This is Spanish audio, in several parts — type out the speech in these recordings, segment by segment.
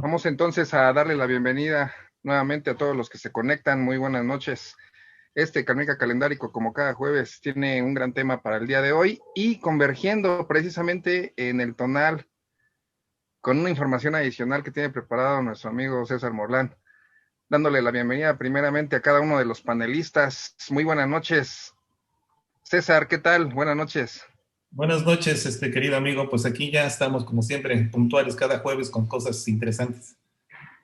Vamos entonces a darle la bienvenida nuevamente a todos los que se conectan. Muy buenas noches. Carnica Calendárico, como cada jueves, tiene un gran tema para el día de hoy y convergiendo precisamente en el tonal con una información adicional que tiene preparado nuestro amigo César Morlán, dándole la bienvenida primeramente a cada uno de los panelistas. Muy buenas noches. César, ¿qué tal? Buenas noches. Buenas noches, querido amigo. Pues aquí ya estamos, como siempre, puntuales cada jueves con cosas interesantes.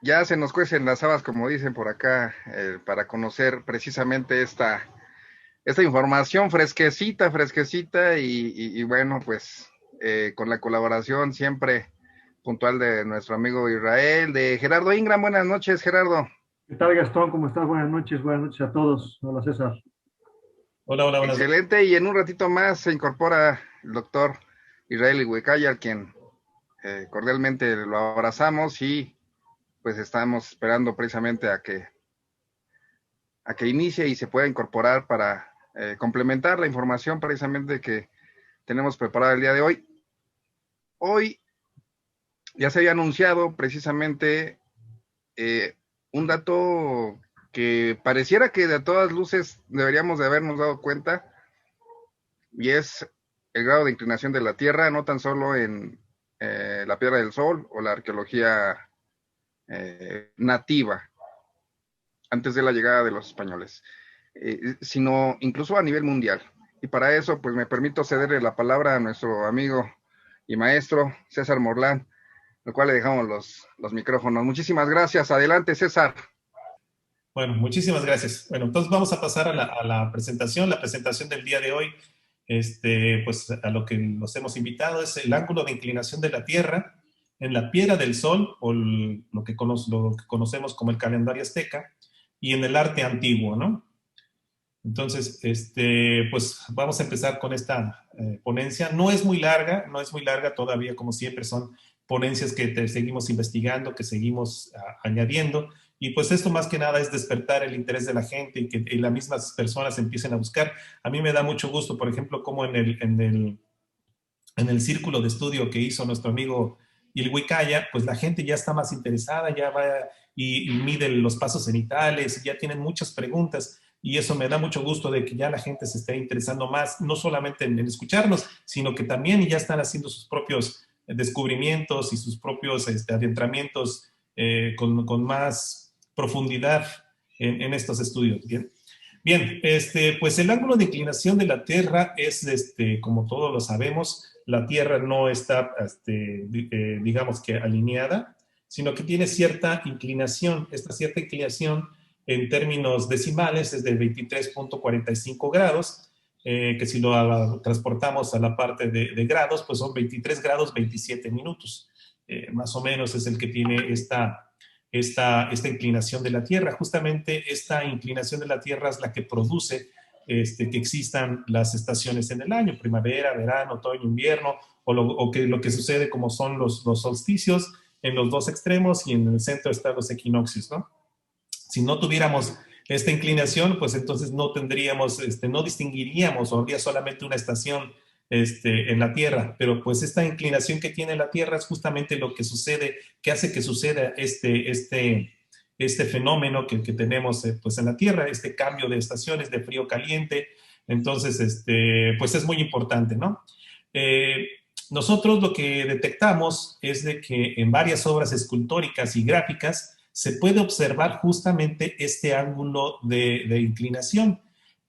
Ya se nos cuecen las habas, como dicen por acá, para conocer precisamente esta información fresquecita y bueno, pues con la colaboración siempre puntual de nuestro amigo Israel, de Gerardo Ingram. Buenas noches, Gerardo. ¿Qué tal, Gastón? ¿Cómo estás? Buenas noches a todos. Hola, César. Hola, hola, buenas noches. Excelente, y en un ratito más se incorpora el doctor Israel Iguecaya, quien cordialmente lo abrazamos y pues estamos esperando precisamente a que inicie y se pueda incorporar para complementar la información precisamente que tenemos preparada el día de hoy. Hoy ya se había anunciado precisamente un dato que pareciera que de todas luces deberíamos de habernos dado cuenta, y es el grado de inclinación de la Tierra, no tan solo en la Piedra del Sol o la arqueología nativa, antes de la llegada de los españoles, sino incluso a nivel mundial. Y para eso, pues me permito cederle la palabra a nuestro amigo y maestro César Morlán, al cual le dejamos los micrófonos. Muchísimas gracias. Adelante, César. Bueno, muchísimas gracias. Bueno, entonces vamos a pasar a la presentación. La presentación del día de hoy, pues a lo que nos hemos invitado es el ángulo de inclinación de la Tierra en la Piedra del Sol, o lo que conocemos como el calendario azteca, y en el arte antiguo, ¿no? Entonces, pues vamos a empezar con esta ponencia. No es muy larga todavía, como siempre, son ponencias que seguimos investigando, que seguimos añadiendo, y pues esto más que nada es despertar el interés de la gente y que las mismas personas empiecen a buscar. A mí me da mucho gusto, por ejemplo, como en el círculo de estudio que hizo nuestro amigo Ilhuicaya, pues la gente ya está más interesada, ya va y mide los pasos cenitales, ya tienen muchas preguntas, y eso me da mucho gusto de que ya la gente se esté interesando más, no solamente en escucharnos, sino que también ya están haciendo sus propios descubrimientos y sus propios adentramientos con más profundidad en estos estudios. Bien, bien, pues el ángulo de inclinación de la Tierra es, como todos lo sabemos, la Tierra no está, digamos que alineada, sino que tiene cierta inclinación. Esta cierta inclinación en términos decimales es de 23.45 grados, que si lo transportamos a la parte de grados, pues son 23 grados 27 minutos. Más o menos es el que tiene esta inclinación de la Tierra. Justamente esta inclinación de la Tierra es la que produce que existan las estaciones en el año: primavera, verano, otoño, invierno, o que lo que sucede como son los solsticios en los dos extremos, y en el centro están los equinoccios, ¿no? Si no tuviéramos esta inclinación, pues entonces no tendríamos, no distinguiríamos, o habría solamente una estación en la Tierra. Pero pues esta inclinación que tiene la Tierra es justamente lo que sucede, que hace que suceda este fenómeno que tenemos pues en la Tierra, este cambio de estaciones de frío caliente. Entonces, pues es muy importante, ¿no? Nosotros lo que detectamos es de que en varias obras escultóricas y gráficas se puede observar justamente este ángulo de inclinación.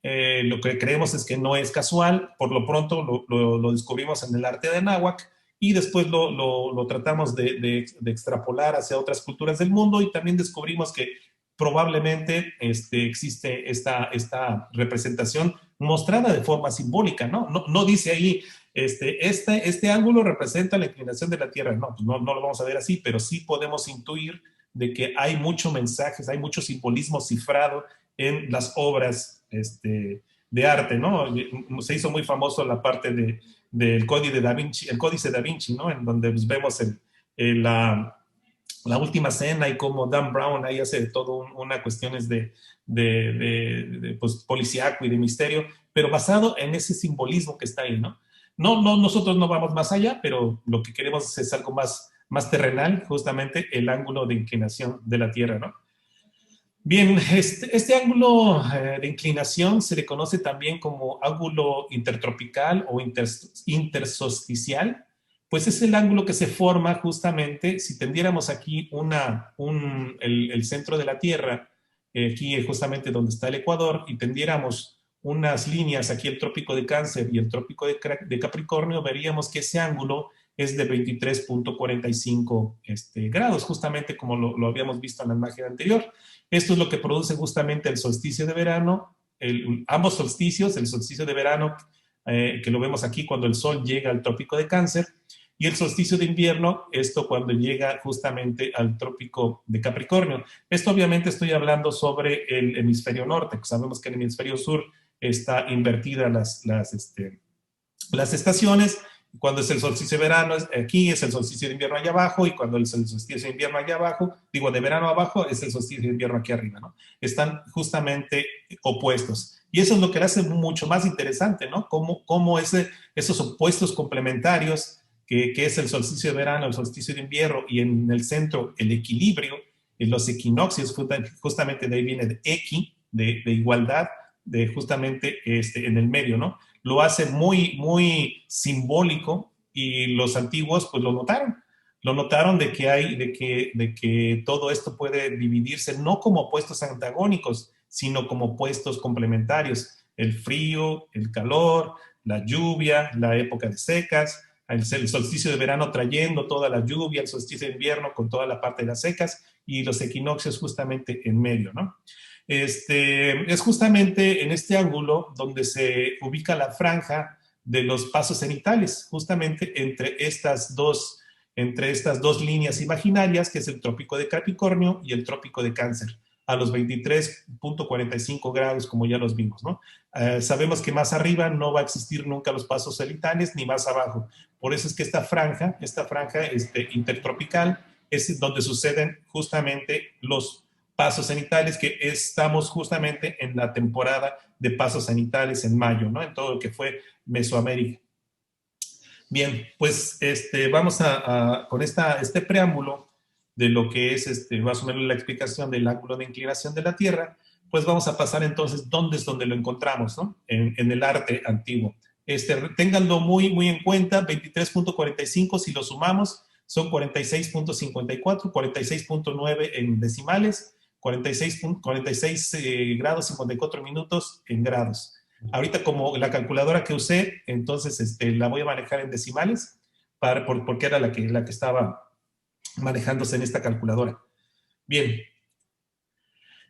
Lo que creemos es que no es casual. Por lo pronto lo descubrimos en el arte de Anáhuac, y después lo tratamos de extrapolar hacia otras culturas del mundo, y también descubrimos que probablemente existe esta representación mostrada de forma simbólica, ¿no? No dice ahí, este ángulo representa la inclinación de la Tierra. No, pues no lo vamos a ver así, pero sí podemos intuir de que hay muchos mensajes, hay mucho simbolismo cifrado en las obras de arte, ¿no? Se hizo muy famoso la parte del Códice Da Vinci, el Códice Da Vinci, ¿no? En donde pues, vemos la última cena, y cómo Dan Brown ahí hace todo una cuestiones pues, policíaco y de misterio, pero basado en ese simbolismo que está ahí, ¿no? Nosotros no vamos más allá, pero lo que queremos es algo más más terrenal, justamente el ángulo de inclinación de la Tierra, ¿no? Bien, este ángulo de inclinación se le conoce también como ángulo intertropical o intersolsticial, pues es el ángulo que se forma justamente si tendiéramos aquí el centro de la Tierra, aquí justamente donde está el Ecuador, y tendiéramos unas líneas, aquí el trópico de Cáncer y el trópico de Capricornio, veríamos que ese ángulo es de 23.45 grados, justamente como lo habíamos visto en la imagen anterior. Esto es lo que produce justamente el solsticio de verano, ambos solsticios, el solsticio de verano, que lo vemos aquí cuando el sol llega al trópico de Cáncer, y el solsticio de invierno, esto cuando llega justamente al trópico de Capricornio. Esto obviamente estoy hablando sobre el hemisferio norte, pues sabemos que en el hemisferio sur está invertida las estaciones. Cuando es el solsticio de verano, aquí es el solsticio de invierno allá abajo, y cuando es el solsticio de invierno allá abajo, digo de verano abajo, es el solsticio de invierno aquí arriba, ¿no? Están justamente opuestos. Y eso es lo que le hace mucho más interesante, ¿no? Cómo esos opuestos complementarios, que es el solsticio de verano, el solsticio de invierno, y en el centro el equilibrio, en los equinoccios, justamente de ahí viene de equi, de igualdad, de justamente en el medio, ¿no? Lo hace muy, muy simbólico, y los antiguos pues lo notaron de que todo esto puede dividirse no como opuestos antagónicos, sino como opuestos complementarios: el frío, el calor, la lluvia, la época de secas, el solsticio de verano trayendo toda la lluvia, el solsticio de invierno con toda la parte de las secas, y los equinoccios justamente en medio, ¿no? Es justamente en este ángulo donde se ubica la franja de los pasos cenitales, justamente entre estas dos líneas imaginarias, que es el trópico de Capricornio y el trópico de Cáncer, a los 23.45 grados, como ya los vimos, ¿no? Sabemos que más arriba no va a existir nunca los pasos cenitales, ni más abajo. Por eso es que esta franja intertropical, es donde suceden justamente los pasos cenitales, que estamos justamente en la temporada de pasos cenitales en mayo, ¿no? En todo lo que fue Mesoamérica. Bien, pues vamos con este preámbulo de lo que es más o menos la explicación del ángulo de inclinación de la Tierra. Pues vamos a pasar entonces dónde es donde lo encontramos, ¿no? En el arte antiguo. Ténganlo muy, muy en cuenta: 23.45, si lo sumamos, son 46.54, 46.9 en decimales, 46 grados 54 minutos en grados. Ahorita, como la calculadora que usé, entonces la voy a manejar en decimales, porque era la que estaba manejándose en esta calculadora. Bien.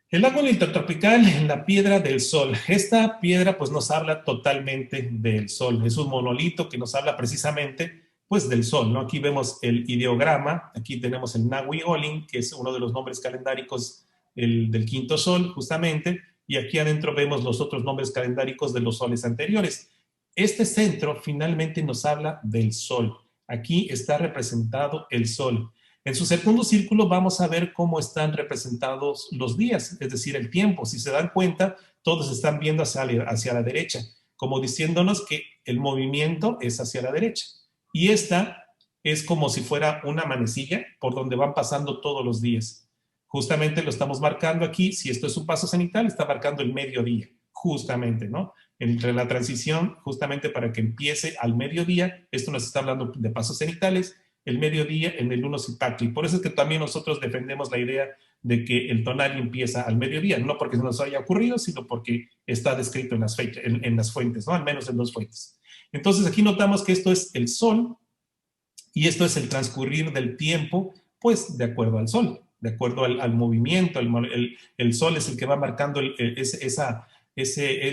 El ángulo intertropical en la piedra del Sol. Esta piedra pues nos habla totalmente del Sol. Es un monolito que nos habla precisamente pues del Sol, ¿no? Aquí vemos el ideograma, aquí tenemos el Nahui Olin, que es uno de los nombres calendáricos del quinto sol, justamente, y aquí adentro vemos los otros nombres calendáricos de los soles anteriores. Este centro finalmente nos habla del Sol. Aquí está representado el Sol. En su segundo círculo vamos a ver cómo están representados los días, es decir, el tiempo. Si se dan cuenta, todos están viendo hacia la derecha, como diciéndonos que el movimiento es hacia la derecha. Y esta es como si fuera una manecilla por donde van pasando todos los días. Justamente lo estamos marcando aquí. Si esto es un paso cenital, está marcando el mediodía, justamente, ¿no? Entre la transición, justamente para que empiece al mediodía, esto nos está hablando de pasos cenitales, el mediodía en el 1 Cipactli. Por eso es que también nosotros defendemos la idea de que el tonal empieza al mediodía, no porque se nos haya ocurrido, sino porque está descrito en las fuentes, ¿no? Al menos en 2 fuentes. Entonces aquí notamos que esto es el Sol, y esto es el transcurrir del tiempo, pues de acuerdo al Sol, de acuerdo al movimiento. El Sol es el que va marcando el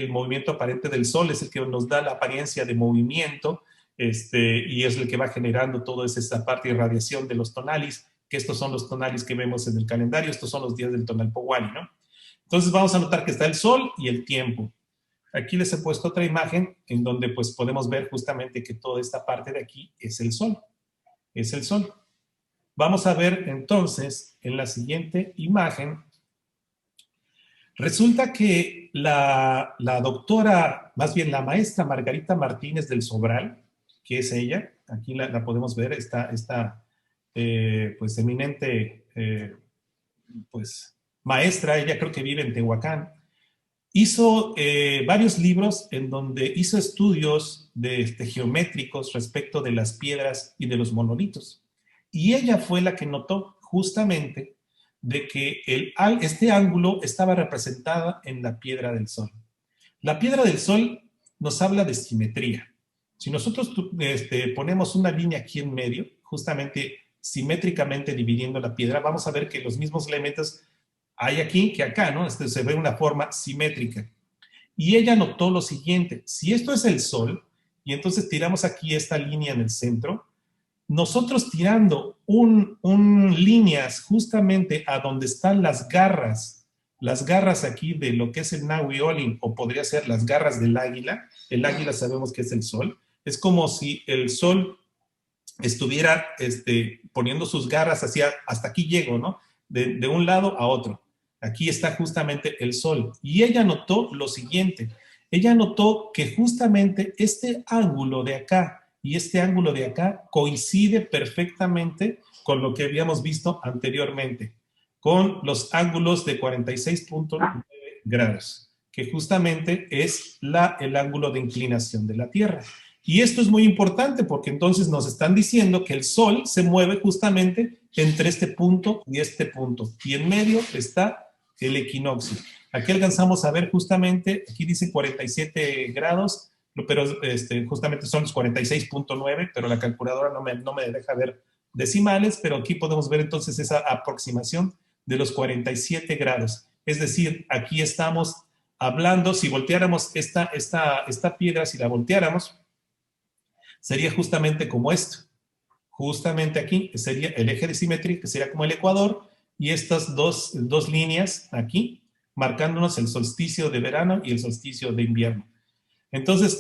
movimiento aparente del Sol, es el que nos da la apariencia de movimiento, y es el que va generando toda esa parte de radiación de los tonalis, que estos son los tonalis que vemos en el calendario. Estos son los días del tonal Powali, ¿no? Entonces vamos a notar que está el Sol y el tiempo. Aquí les he puesto otra imagen en donde pues podemos ver justamente que toda esta parte de aquí es el Sol. Es el Sol. Vamos a ver entonces en la siguiente imagen. Resulta que la doctora, más bien la maestra Margarita Martínez del Sobral, que es ella, aquí la podemos ver, esta pues eminente pues maestra, ella creo que vive en Tehuacán, hizo varios libros en donde hizo estudios geométricos respecto de las piedras y de los monolitos. Y ella fue la que notó justamente de que este ángulo estaba representada en la piedra del Sol. La piedra del Sol nos habla de simetría. Si nosotros ponemos una línea aquí en medio, justamente simétricamente dividiendo la piedra, vamos a ver que los mismos elementos hay aquí que acá, ¿no? Se ve una forma simétrica. Y ella notó lo siguiente: si esto es el Sol, y entonces tiramos aquí esta línea en el centro, nosotros tirando líneas justamente a donde están las garras aquí de lo que es el Nahui Olin, o podría ser las garras del águila. El águila sabemos que es el Sol. Es como si el Sol estuviera poniendo sus garras hasta aquí llego, ¿no? De un lado a otro. Aquí está justamente el Sol. Y ella notó lo siguiente: ella notó que justamente este ángulo de acá y este ángulo de acá coincide perfectamente con lo que habíamos visto anteriormente, con los ángulos de 46.9 grados, que justamente es el ángulo de inclinación de la Tierra. Y esto es muy importante porque entonces nos están diciendo que el Sol se mueve justamente entre este punto y este punto. Y en medio está el equinoccio. Aquí alcanzamos a ver justamente, aquí dice 47 grados, pero justamente son los 46.9, pero la calculadora no me deja ver decimales, pero aquí podemos ver entonces esa aproximación de los 47 grados. Es decir, aquí estamos hablando, si volteáramos esta piedra, si la volteáramos, sería justamente como esto. Justamente aquí sería el eje de simetría, que sería como el ecuador, y estas dos líneas aquí, marcándonos el solsticio de verano y el solsticio de invierno. Entonces,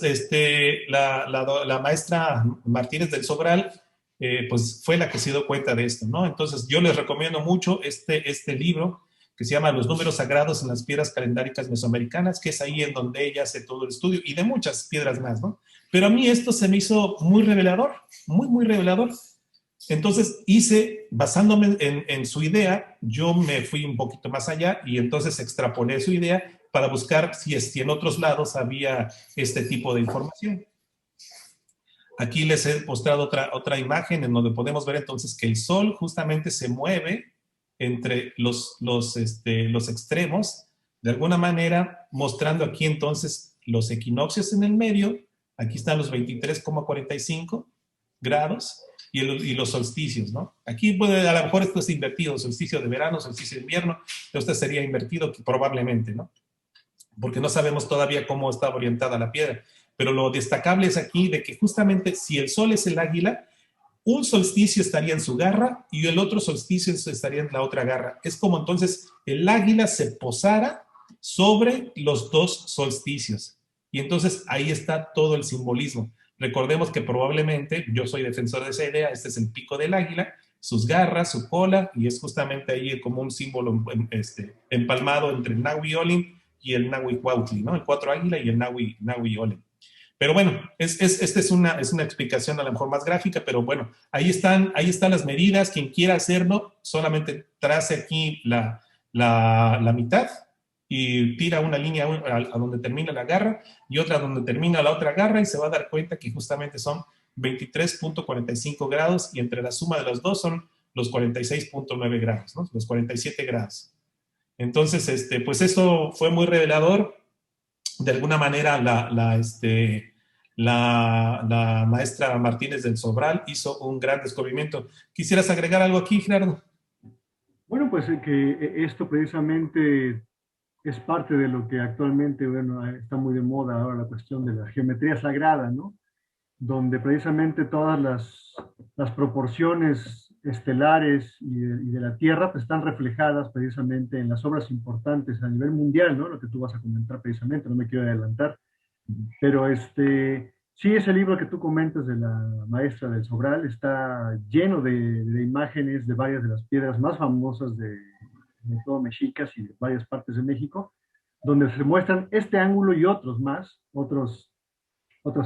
la maestra Martínez del Sobral, pues fue la que se dio cuenta de esto, ¿no? Entonces, yo les recomiendo mucho este libro, que se llama Los números sagrados en las piedras calendáricas mesoamericanas, que es ahí en donde ella hace todo el estudio, y de muchas piedras más, ¿no? Pero a mí esto se me hizo muy revelador, muy revelador. Entonces basándome en su idea, yo me fui un poquito más allá y entonces extrapolé su idea para buscar si en otros lados había este tipo de información. Aquí les he mostrado otra imagen en donde podemos ver entonces que el Sol justamente se mueve entre los extremos, de alguna manera mostrando aquí entonces los equinoccios en el medio. Aquí están los 23,45 grados y los solsticios, ¿no? Aquí a lo mejor esto es invertido: solsticio de verano, solsticio de invierno. Esto sería invertido probablemente, ¿no? Porque no sabemos todavía cómo está orientada la piedra. Pero lo destacable es aquí de que justamente si el Sol es el águila, un solsticio estaría en su garra y el otro solsticio estaría en la otra garra. Es como entonces el águila se posara sobre los dos solsticios. Y entonces ahí está todo el simbolismo. Recordemos que probablemente, yo soy defensor de esa idea, este es el pico del águila, sus garras, su cola, y es justamente ahí como un símbolo empalmado entre el Nahui Olin y el Nahui Cuautli, ¿no? El cuatro águila y el Nahui Olin. Pero bueno, esta es una explicación a lo mejor más gráfica, pero bueno, ahí están las medidas. Quien quiera hacerlo, solamente trace aquí la mitad y tira una línea a donde termina la garra y otra donde termina la otra garra, y se va a dar cuenta que justamente son 23.45 grados, y entre la suma de los dos son los 46.9 grados, ¿no? Los 47 grados. Entonces, pues eso fue muy revelador. De alguna manera la maestra Martínez del Sobral hizo un gran descubrimiento. ¿Quisieras agregar algo aquí, Gerardo? Bueno, pues que esto precisamente es parte de lo que actualmente, bueno, está muy de moda ahora, la cuestión de la geometría sagrada, ¿no? Donde precisamente todas las proporciones estelares y de la Tierra pues, están reflejadas precisamente en las obras importantes a nivel mundial, ¿no? Lo que tú vas a comentar precisamente, no me quiero adelantar, pero sí, ese libro que tú comentas de la maestra del Sobral está lleno de imágenes de varias de las piedras más famosas de todo Mexicas y de varias partes de México, donde se muestran este ángulo y otros más, otras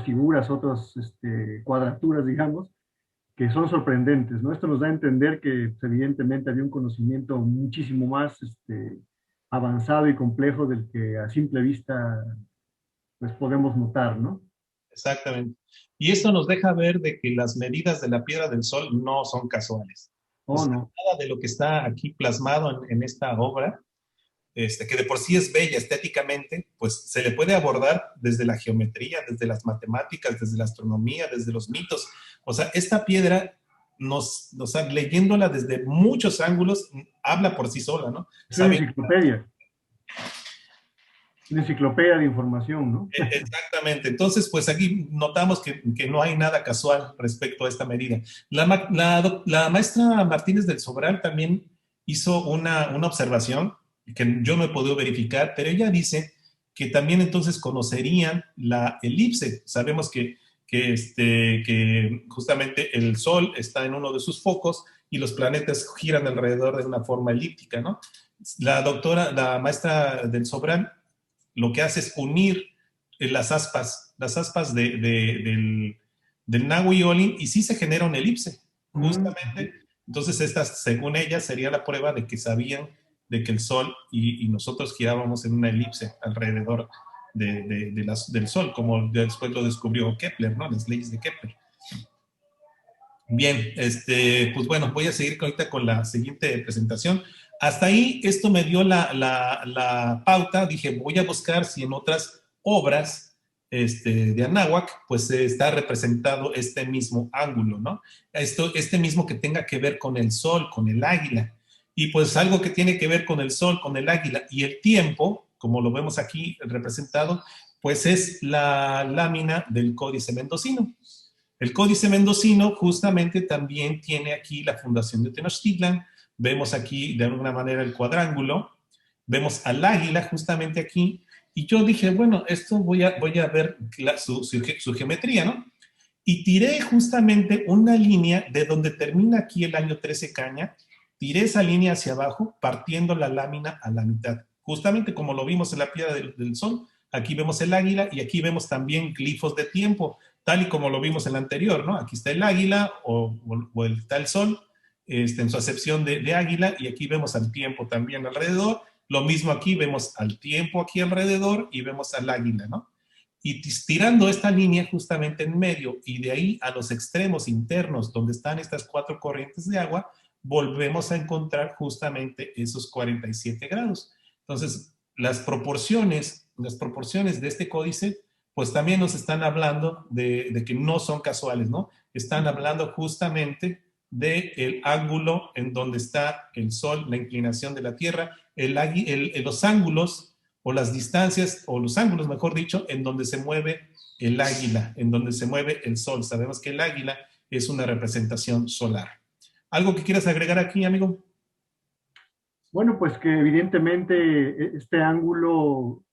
figuras, otras cuadraturas, digamos, que son sorprendentes, ¿no? Esto nos da a entender que pues, evidentemente había un conocimiento muchísimo más avanzado y complejo del que a simple vista pues podemos notar, ¿no? Exactamente. Y esto nos deja ver de que las medidas de la piedra del Sol no son casuales. O Oh, sea, no. nada de lo que está aquí plasmado en esta obra, que de por sí es bella estéticamente, pues se le puede abordar desde la geometría, desde las matemáticas, desde la astronomía, desde los mitos. O sea, esta piedra, leyéndola desde muchos ángulos, habla por sí sola, ¿no? Es una Sabe. enciclopedia. Una enciclopedia de información, ¿no? Exactamente. Entonces, pues aquí notamos que no hay nada casual respecto a esta medida. La maestra Martínez del Sobral también hizo una observación que yo no he podido verificar, pero ella dice que también entonces conocerían la elipse. Sabemos que justamente el Sol está en uno de sus focos y los planetas giran alrededor de una forma elíptica, ¿no? La maestra del Sobral lo que hace es unir las aspas del Nahui y Olin, y sí se genera una elipse, Mm, justamente. Entonces, esta, según ella, sería la prueba de que sabían de que el Sol y nosotros girábamos en una elipse alrededor del Sol, como después lo descubrió Kepler, ¿no? Las leyes de Kepler. Bien, pues bueno, voy a seguir ahorita con la siguiente presentación. Hasta ahí, esto me dio la pauta. Dije, voy a buscar si en otras obras de Anáhuac, pues está representado este mismo ángulo, ¿no? Este mismo que tenga que ver con el sol, con el águila. Y pues algo que tiene que ver con el sol, con el águila y el tiempo, como lo vemos aquí representado, pues es la lámina del Códice Mendocino. El Códice Mendocino justamente también tiene aquí la fundación de Tenochtitlan. Vemos aquí de alguna manera el cuadrángulo. Vemos al águila justamente aquí. Y yo dije, bueno, esto voy a ver su geometría, ¿no? Y tiré justamente una línea de donde termina aquí el año 13 caña. Tiré esa línea hacia abajo, partiendo la lámina a la mitad. Justamente como lo vimos en la piedra del Sol. Aquí vemos el águila y aquí vemos también glifos de tiempo, tal y como lo vimos en la anterior, ¿no? Aquí está el águila está el sol, en su acepción de águila, y aquí vemos al tiempo también alrededor. Lo mismo aquí, vemos al tiempo aquí alrededor y vemos al águila, ¿no? Y tirando esta línea justamente en medio y de ahí a los extremos internos donde están estas cuatro corrientes de agua, volvemos a encontrar justamente esos 47 grados. Entonces, las proporciones de este códice pues también nos están hablando de que no son casuales, ¿no? Están hablando justamente del ángulo en donde está el Sol, la inclinación de la Tierra, los ángulos o las distancias, o los ángulos, mejor dicho, en donde se mueve el águila, en donde se mueve el Sol. Sabemos que el águila es una representación solar. ¿Algo que quieras agregar aquí, amigo? bueno, pues que evidentemente este ángulo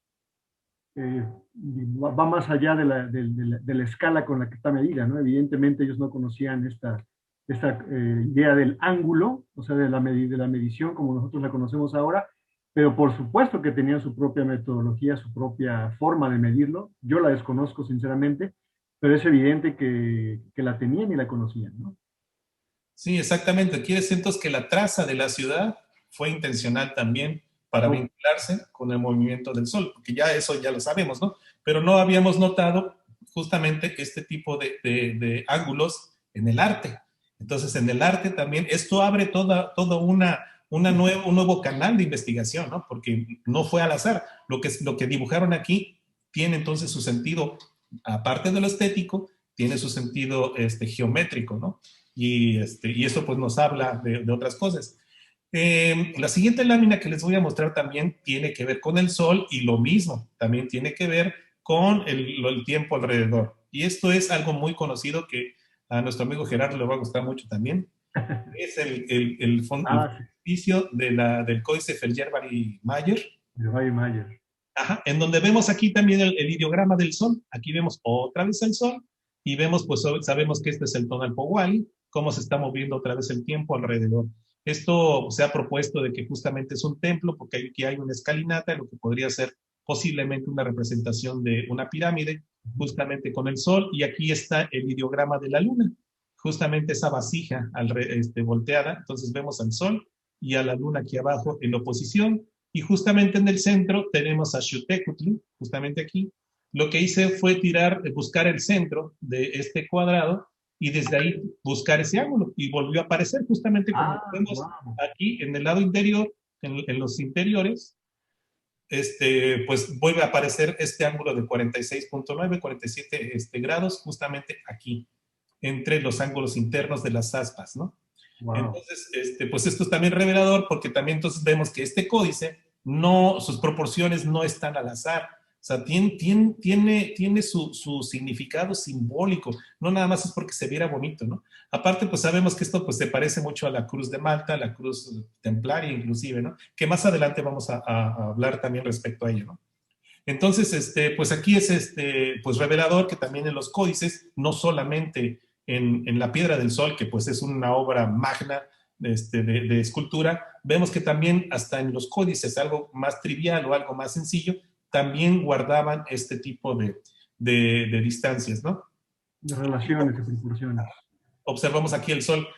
va más allá de la escala con la que está medida, ¿no? Evidentemente ellos no conocían esta idea del ángulo, o sea, de la medición como nosotros la conocemos ahora, pero por supuesto que tenían su propia metodología, su propia forma de medirlo. Yo la desconozco sinceramente, pero es evidente que la tenían y la conocían, ¿no? Sí, exactamente. Quiere decir entonces que la traza de la ciudad fue intencional también para Oh, vincularse con el movimiento del Sol, porque ya eso ya lo sabemos, ¿no? Pero no habíamos notado justamente este tipo de ángulos en el arte. Entonces, en el arte también, esto abre toda un nuevo canal de investigación, ¿no? Porque no fue al azar. Lo que dibujaron aquí tiene entonces su sentido, aparte de lo estético, tiene su sentido geométrico, ¿no? Y eso pues nos habla de otras cosas. La siguiente lámina que les voy a mostrar también tiene que ver con el Sol y lo mismo, también tiene que ver con el tiempo alrededor. Y esto es algo muy conocido que a nuestro amigo Gerardo le va a gustar mucho también. Es el ah, sí, frontispicio del Códice Felger-Mayer. de Weiermayer. Ajá, en donde vemos aquí también el ideograma del Sol. Aquí vemos otra vez el Sol y vemos, pues sabemos que este es el tonal Powali, cómo se está moviendo otra vez el tiempo alrededor. Esto se ha propuesto de que justamente es un templo, porque aquí hay una escalinata, lo que podría ser posiblemente una representación de una pirámide, justamente con el Sol, y aquí está el ideograma de la Luna. justamente esa vasija volteada. Entonces vemos al Sol y a la Luna aquí abajo en oposición. Y justamente en el centro tenemos a Xiuhtecuhtli, justamente aquí. Lo que hice fue buscar el centro de este cuadrado y desde ahí buscar ese ángulo. Y volvió a aparecer justamente como vemos wow. aquí en el lado interior, en los interiores. Pues vuelve a aparecer este ángulo de 46.9, 47 grados, justamente aquí, entre los ángulos internos de las aspas, ¿no? Wow. Entonces, pues esto es también revelador porque también entonces vemos que este códice, sus proporciones no están al azar. O sea, tiene su significado simbólico, no nada más es porque se viera bonito, ¿no? Aparte, pues sabemos que esto pues se parece mucho a la cruz de Malta, la cruz templaria inclusive, ¿no? Que más adelante vamos a hablar también respecto a ello, ¿no? Entonces, pues aquí es pues revelador que también en los códices, no solamente en la Piedra del Sol, que pues es una obra magna de escultura, vemos que también hasta en los códices, algo más trivial o algo más sencillo, también guardaban este tipo de distancias, ¿no? De relaciones, de proporciones. Observamos aquí el Sol.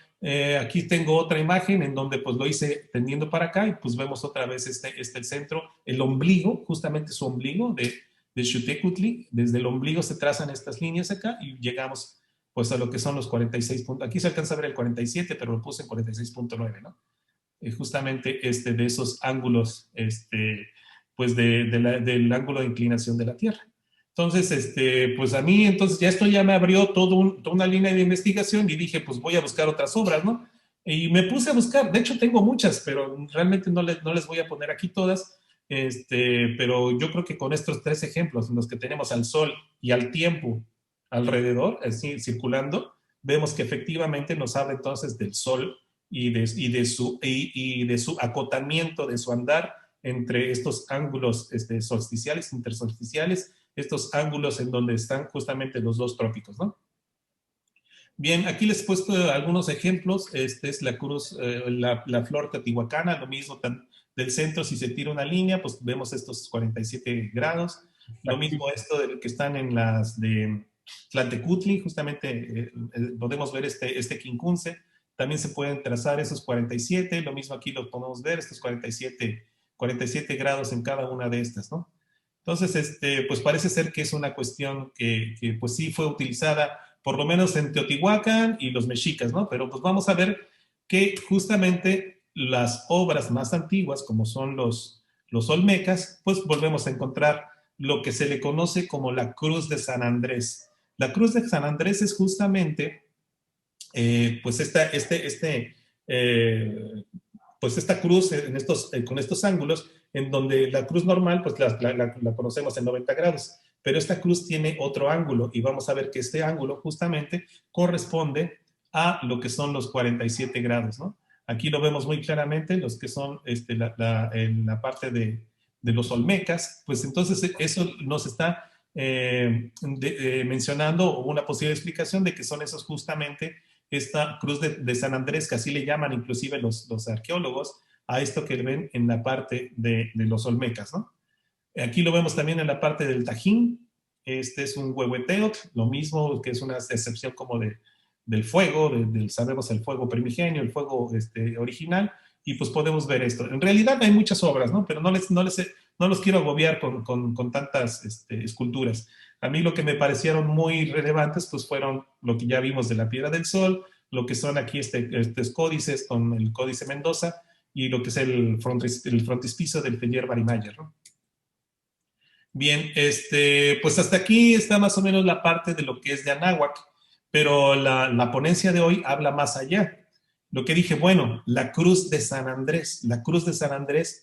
Aquí tengo otra imagen en donde pues lo hice tendiendo para acá y pues vemos otra vez el centro, el ombligo, justamente su ombligo de Xiuhtecuhtli. Desde el ombligo se trazan estas líneas acá y llegamos pues a lo que son los 46 puntos. Aquí se alcanza a ver el 47, pero lo puse en 46.9, ¿no? Justamente de esos ángulos, pues del ángulo de inclinación de la Tierra. Entonces, pues a mí, entonces ya esto ya me abrió toda una línea de investigación y dije, pues voy a buscar otras obras, ¿no? Y me puse a buscar, de hecho tengo muchas, pero realmente no les voy a poner aquí todas, pero yo creo que con estos 3 ejemplos, en los que tenemos al Sol y al tiempo alrededor, así circulando, vemos que efectivamente nos habla entonces del Sol y de su acotamiento, de su andar entre estos ángulos solsticiales, intersolsticiales, estos ángulos en donde están justamente los 2 trópicos, ¿no? Bien, aquí les he puesto algunos ejemplos. Es la cruz, la flor teotihuacana, lo mismo del centro, si se tira una línea, pues vemos estos 47 grados. Lo mismo esto de que están en las de Tlantecutli, justamente podemos ver este quincunce. También se pueden trazar esos 47, lo mismo aquí lo podemos ver, estos 47 grados en cada una de estas, ¿no? Entonces, pues parece ser que es una cuestión que pues sí fue utilizada por lo menos en Teotihuacán y los mexicas, ¿no? Pero pues vamos a ver que justamente las obras más antiguas, como son los olmecas, pues volvemos a encontrar lo que se le conoce como la Cruz de San Andrés. La Cruz de San Andrés es justamente, pues pues esta cruz con estos ángulos, en donde la cruz normal, pues la conocemos en 90 grados, pero esta cruz tiene otro ángulo y vamos a ver que este ángulo justamente corresponde a lo que son los 47 grados, ¿no? Aquí lo vemos muy claramente, los que son en la parte de los olmecas, pues entonces eso nos está mencionando una posible explicación de que son esos justamente esta cruz de San Andrés, que así le llaman inclusive los arqueólogos, a esto que ven en la parte de los olmecas, ¿no? Aquí lo vemos también en la parte del Tajín. Este es un huehueteotl, lo mismo que es una excepción como del fuego, sabemos el fuego primigenio, el fuego original, y pues podemos ver esto. En realidad hay muchas obras, ¿no? Pero no los quiero agobiar con tantas esculturas. A mí lo que me parecieron muy relevantes pues fueron lo que ya vimos de la Piedra del Sol, lo que son aquí estos códices con el Códice Mendoza y lo que es el frontispicio del taller Barimayer, ¿no? Bien, pues hasta aquí está más o menos la parte de lo que es de Anáhuac, pero la ponencia de hoy habla más allá. Lo que dije, bueno, la cruz de San Andrés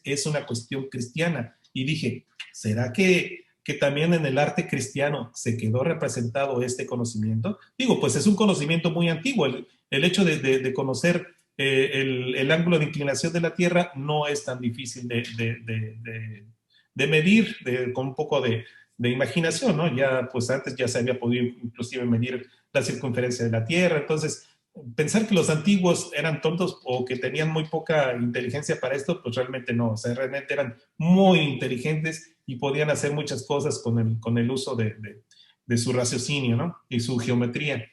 es una cuestión cristiana. Y dije, ¿será que también en el arte cristiano se quedó representado este conocimiento? Digo, pues es un conocimiento muy antiguo. El hecho de conocer el ángulo de inclinación de la Tierra no es tan difícil de medir con un poco de imaginación, ¿no? Ya, pues antes ya se había podido inclusive medir la circunferencia de la Tierra. Entonces, pensar que los antiguos eran tontos o que tenían muy poca inteligencia para esto, pues realmente no. O sea, realmente eran muy inteligentes y podían hacer muchas cosas con el uso de su raciocinio, ¿no? Y su geometría.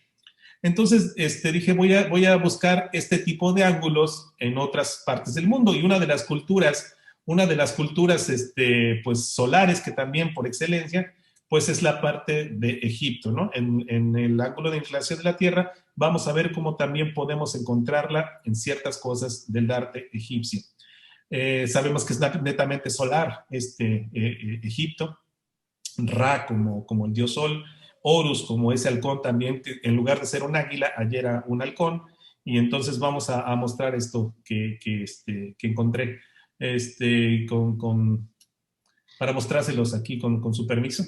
Entonces dije, voy a buscar este tipo de ángulos en otras partes del mundo. Y una de las culturas pues, solares que también por excelencia, pues es la parte de Egipto, ¿no? En el ángulo de inclinación de la Tierra vamos a ver cómo también podemos encontrarla en ciertas cosas del arte egipcio. Sabemos que es netamente solar Egipto, Ra como el dios sol, Horus como ese halcón también, que en lugar de ser un águila, ayer era un halcón, y entonces vamos a mostrar esto que encontré para mostrárselos aquí con su permiso.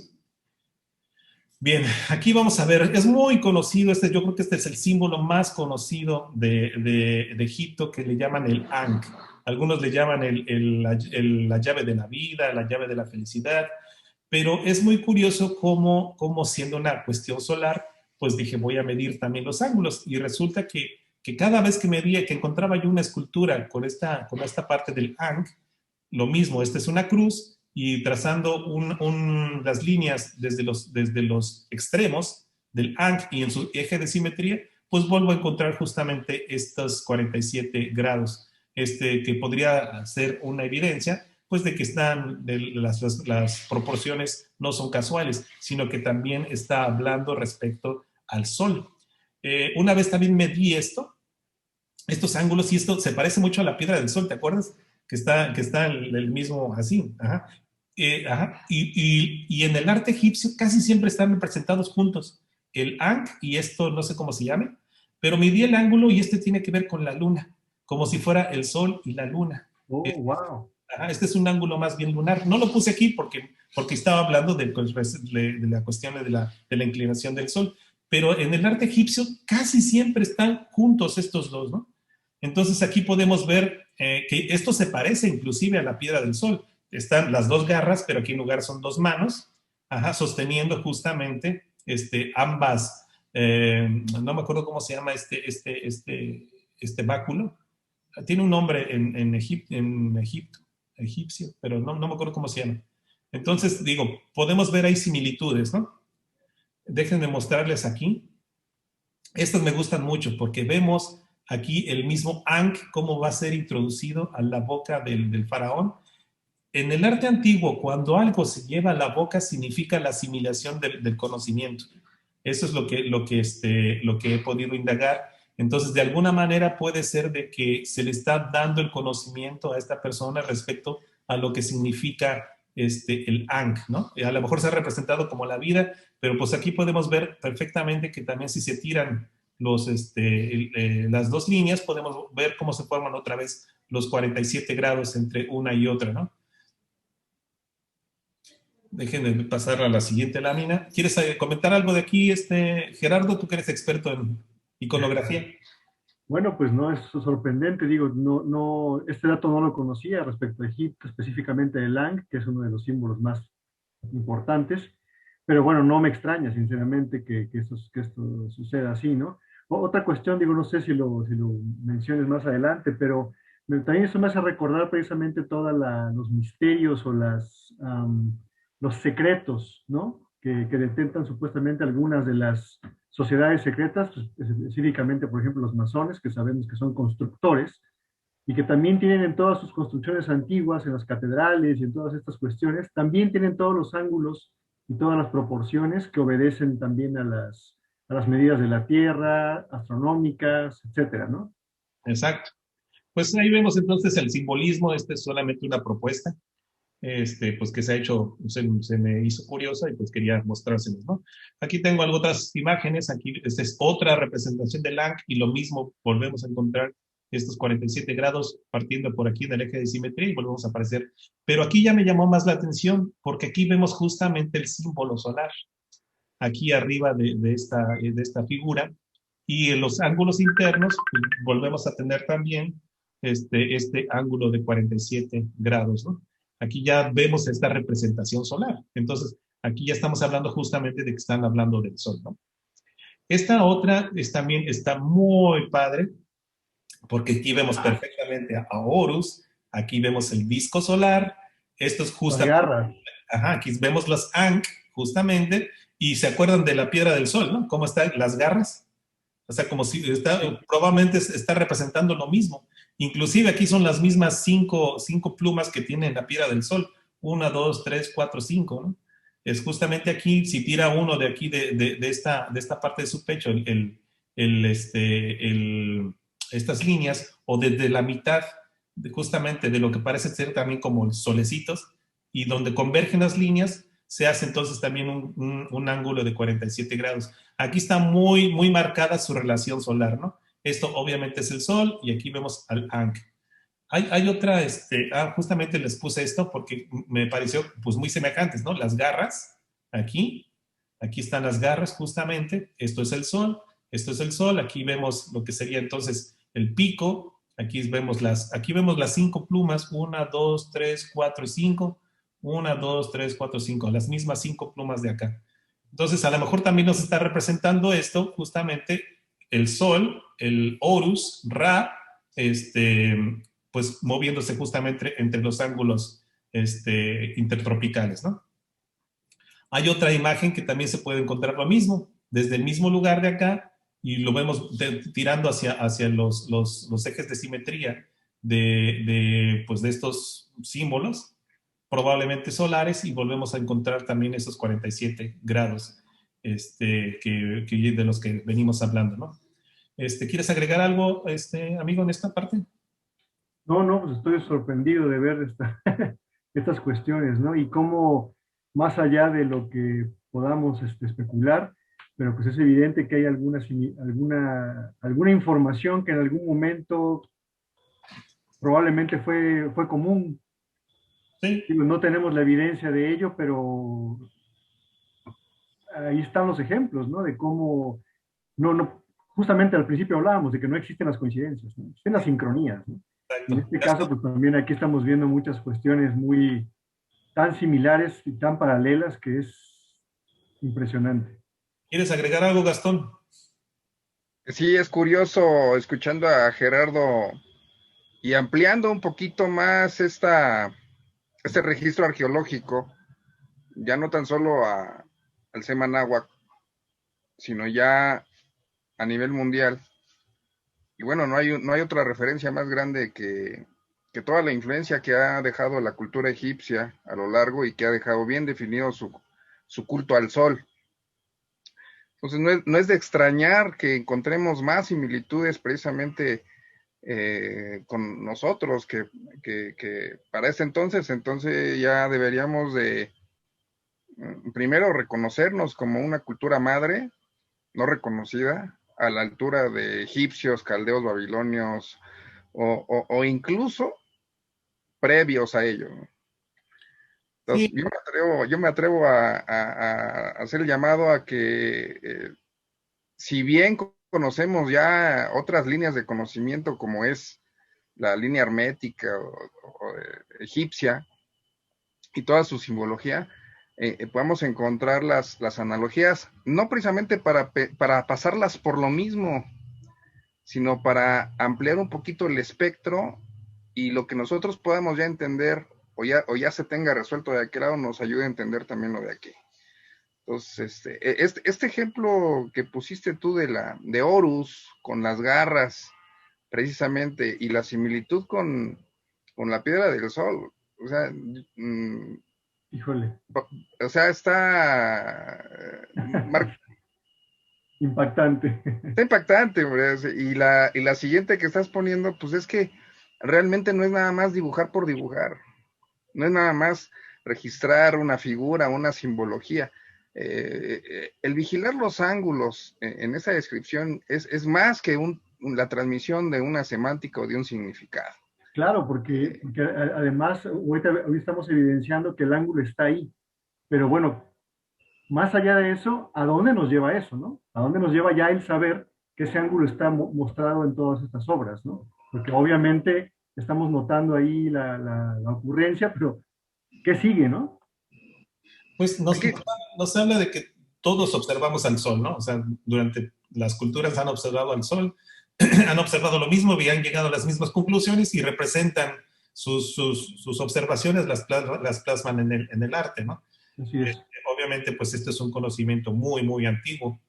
Bien, aquí vamos a ver, es muy conocido, yo creo que este es el símbolo más conocido de Egipto, que le llaman el Ankh. Algunos le llaman la llave de la vida, la llave de la felicidad, pero es muy curioso cómo siendo una cuestión solar, pues dije, voy a medir también los ángulos, y resulta que cada vez que medía, que encontraba yo una escultura con esta parte del Ankh, lo mismo, esta es una cruz, y trazando las líneas desde los extremos del Ankh y en su eje de simetría, pues vuelvo a encontrar justamente estos 47 grados, que podría ser una evidencia, pues de que las proporciones no son casuales, sino que también está hablando respecto al Sol. Una vez también medí estos ángulos, y esto se parece mucho a la piedra del Sol, ¿te acuerdas? Que está el mismo así. Ajá. Ajá. Y en el arte egipcio casi siempre están representados juntos. El Ankh y esto no sé cómo se llame, pero midí el ángulo y tiene que ver con la luna, como si fuera el sol y la luna. Oh, wow. Ajá, este es un ángulo más bien lunar. No lo puse aquí porque estaba hablando de la cuestión de la inclinación del sol, pero en el arte egipcio casi siempre están juntos estos dos, ¿no? Entonces aquí podemos ver que esto se parece inclusive a la piedra del sol. Están las dos garras, pero aquí en lugar son dos manos, ajá, sosteniendo justamente ambas, no me acuerdo cómo se llama este báculo. Tiene un nombre en Egipto, egipcio, pero no me acuerdo cómo se llama. Entonces, digo, podemos ver ahí similitudes, ¿no? Déjenme mostrarles aquí. Estas me gustan mucho porque vemos aquí el mismo Ankh, cómo va a ser introducido a la boca del faraón. En el arte antiguo, cuando algo se lleva a la boca, significa la asimilación del conocimiento. Eso es lo que he podido indagar. Entonces, de alguna manera puede ser de que se le está dando el conocimiento a esta persona respecto a lo que significa el Ankh, ¿no? A lo mejor se ha representado como la vida, pero pues aquí podemos ver perfectamente que también si se tiran las dos líneas, podemos ver cómo se forman otra vez los 47 grados entre una y otra, ¿no? Déjenme pasar a la siguiente lámina. ¿Quieres comentar algo de aquí, Gerardo? Tú que eres experto en iconografía. Bueno, pues no es sorprendente, digo, este dato no lo conocía respecto a Egipto, específicamente el Ankh, que es uno de los símbolos más importantes, pero bueno, no me extraña, sinceramente, que esto suceda así, ¿no? Otra cuestión, digo, no sé si lo menciones más adelante, pero también eso me hace recordar precisamente todos los misterios o los secretos, ¿no? Que detentan supuestamente algunas de las sociedades secretas, pues, específicamente, por ejemplo, los masones, que sabemos que son constructores, y que también tienen en todas sus construcciones antiguas, en las catedrales y en todas estas cuestiones, también tienen todos los ángulos y todas las proporciones que obedecen también a las medidas de la Tierra, astronómicas, etcétera, ¿no? Exacto. Pues ahí vemos entonces el simbolismo. Es solamente una propuesta. Pues que se ha hecho, se me hizo curiosa y pues quería mostrárselos, ¿no? Aquí tengo otras imágenes, aquí esta es otra representación del Ankh y lo mismo, volvemos a encontrar estos 47 grados partiendo por aquí en el eje de simetría y volvemos a aparecer. Pero aquí ya me llamó más la atención porque aquí vemos justamente el símbolo solar, aquí arriba de esta figura, y en los ángulos internos pues, volvemos a tener también este ángulo de 47 grados, ¿no? Aquí ya vemos esta representación solar. Entonces, aquí ya estamos hablando justamente de que están hablando del sol, ¿no? Esta otra también está muy padre, porque aquí vemos perfectamente a Horus, aquí vemos el disco solar, esto es justamente, ajá, aquí vemos los Ankh, justamente, y se acuerdan de la piedra del sol, ¿no? ¿Cómo están las garras? O sea, como si probablemente está representando lo mismo. Inclusive aquí son las mismas cinco plumas que tiene la piedra del sol. 1, 2, 3, 4, 5, ¿no? Es justamente aquí, si tira uno de aquí, de esta parte de su pecho, estas líneas, o desde la mitad, justamente de lo que parece ser también como solecitos, y donde convergen las líneas, se hace entonces también un ángulo de 47 grados. Aquí está muy, muy marcada su relación solar, ¿no? Esto obviamente es el Sol, y aquí vemos al Ankh. Hay otra, justamente les puse esto porque me pareció pues muy semejantes, ¿no? Las garras, aquí están las garras justamente, esto es el Sol, aquí vemos lo que sería entonces el pico, aquí vemos las 5 plumas, 1, 2, 3, 4 y 5, 1, 2, 3, 4, 5, las mismas 5 plumas de acá. Entonces, a lo mejor también nos está representando esto, justamente el Sol, el Horus, Ra, pues moviéndose justamente entre los ángulos intertropicales, ¿no? Hay otra imagen que también se puede encontrar lo mismo, desde el mismo lugar de acá, y lo vemos tirando hacia los ejes de simetría pues de estos símbolos, probablemente solares, y volvemos a encontrar también esos 47 grados de los que venimos hablando, ¿no? ¿Quieres agregar algo, amigo, en esta parte? No, no, pues estoy sorprendido de ver estas cuestiones, ¿no? Y cómo, más allá de lo que podamos especular, pero pues es evidente que hay alguna información que en algún momento probablemente fue común. Sí. Digo, no tenemos la evidencia de ello, pero ahí están los ejemplos, ¿no? De cómo, justamente al principio hablábamos de que no existen las coincidencias, ¿no? Existen las sincronías, ¿no? Y en este caso, pues también aquí estamos viendo muchas cuestiones muy tan similares y tan paralelas que es impresionante. ¿Quieres agregar algo, Gastón? Sí, es curioso escuchando a Gerardo y ampliando un poquito más este registro arqueológico, ya no tan solo al Semanáhuac, sino ya a nivel mundial. Y bueno, no hay otra referencia más grande que toda la influencia que ha dejado la cultura egipcia a lo largo y que ha dejado bien definido su culto al sol. Entonces no es de extrañar que encontremos más similitudes precisamente con nosotros, que para ese entonces ya deberíamos de primero reconocernos como una cultura madre, no reconocida, a la altura de egipcios, caldeos, babilonios, o incluso previos a ello. Entonces, Sí. yo me atrevo a hacer el llamado a que, si bien conocemos ya otras líneas de conocimiento, como es la línea hermética o egipcia y toda su simbología, podemos encontrar las analogías, no precisamente para pasarlas por lo mismo, sino para ampliar un poquito el espectro, y lo que nosotros podamos ya entender o ya se tenga resuelto de aquel lado nos ayude a entender también lo de aquí. Entonces, este ejemplo que pusiste tú de Horus con las garras, precisamente, y la similitud con la piedra del sol, o sea, Híjole. o sea, está Impactante. está impactante, hombre. Y la siguiente que estás poniendo, pues es que realmente no es nada más dibujar por dibujar, no es nada más registrar una figura, una simbología. El vigilar los ángulos en esa descripción es más que la transmisión de una semántica o de un significado. Claro, porque además hoy estamos evidenciando que el ángulo está ahí, pero bueno, más allá de eso, ¿a dónde nos lleva eso, no? ¿A dónde nos lleva ya el saber que ese ángulo está mostrado en todas estas obras, no? Porque obviamente estamos notando ahí la ocurrencia, pero ¿qué sigue, no? Pues nos habla de que todos observamos al sol, ¿no? O sea, durante las culturas han observado al sol, han observado lo mismo y han llegado a las mismas conclusiones y representan sus observaciones, las plasman en el arte, ¿no? Así es. Obviamente, pues este es un conocimiento muy, muy antiguo.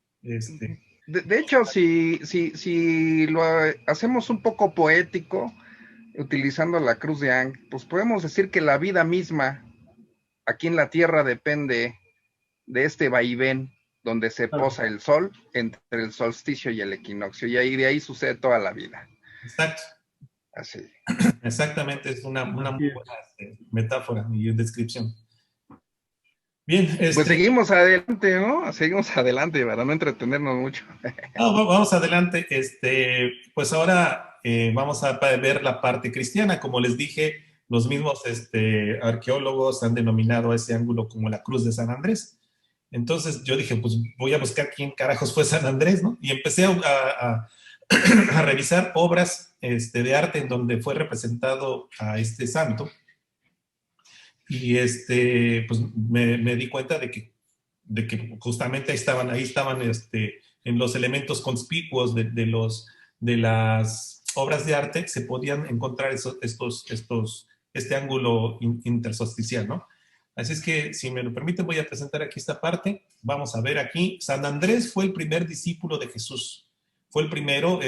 de hecho, si lo hacemos un poco poético, utilizando la cruz de Ang, pues podemos decir que la vida misma aquí en la Tierra depende de este vaivén donde se Claro. posa el sol entre el solsticio y el equinoccio, y ahí de ahí sucede toda la vida. Exacto. Así. Exactamente, es una muy Así es. buena metáfora y descripción. Bien, Pues seguimos adelante, ¿no? Seguimos adelante para no entretenernos mucho. vamos adelante. Pues ahora vamos a ver la parte cristiana. Como les dije, los mismos arqueólogos han denominado a ese ángulo como la Cruz de San Andrés. Entonces yo dije, pues voy a buscar quién carajos fue San Andrés, ¿no? Y empecé a revisar obras de arte en donde fue representado a este santo. Y pues me di cuenta de que justamente ahí estaban en los elementos conspicuos de las obras de arte, se podían encontrar este ángulo intersolsticial, ¿no? Así es que, si me lo permiten, voy a presentar aquí esta parte. Vamos a ver aquí. San Andrés fue el primer discípulo de Jesús. Fue el primero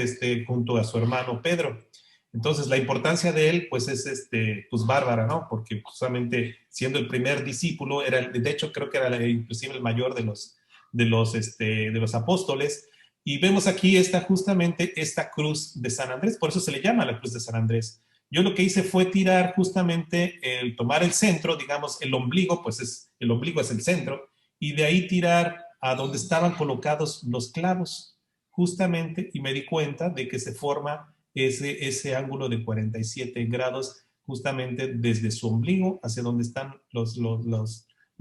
junto a su hermano Pedro. Entonces, la importancia de él, pues, es pues, bárbara, ¿no? Porque justamente siendo el primer discípulo, de hecho, creo que era inclusive el mayor de los apóstoles. Y vemos aquí justamente esta cruz de San Andrés, por eso se le llama la cruz de San Andrés. Yo lo que hice fue tirar justamente, tomar el centro, digamos, el ombligo, pues el ombligo es el centro, y de ahí tirar a donde estaban colocados los clavos, justamente, y me di cuenta de que se forma ese ángulo de 47 grados justamente desde su ombligo hacia donde están los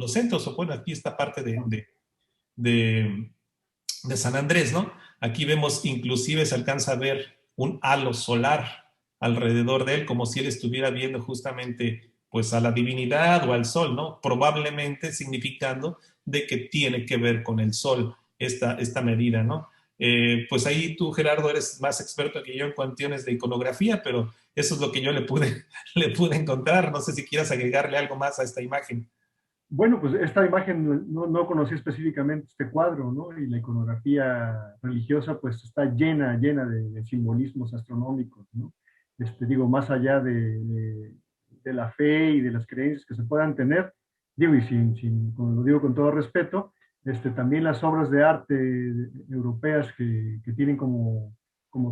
centros, o bueno, aquí esta parte de San Andrés, ¿no? Aquí vemos, inclusive se alcanza a ver un halo solar alrededor de él, como si él estuviera viendo justamente pues a la divinidad o al sol, ¿no? Probablemente significando de que tiene que ver con el sol esta medida, ¿no? Pues ahí tú, Gerardo, eres más experto que yo en cuestiones de iconografía, pero eso es lo que yo le pude encontrar. No sé si quieras agregarle algo más a esta imagen. Bueno, pues esta imagen no conocí específicamente este cuadro, ¿no? Y la iconografía religiosa pues está llena de simbolismos astronómicos, ¿no? Digo, más allá de la fe y de las creencias que se puedan tener, digo, y como lo digo con todo respeto, también las obras de arte europeas que tienen como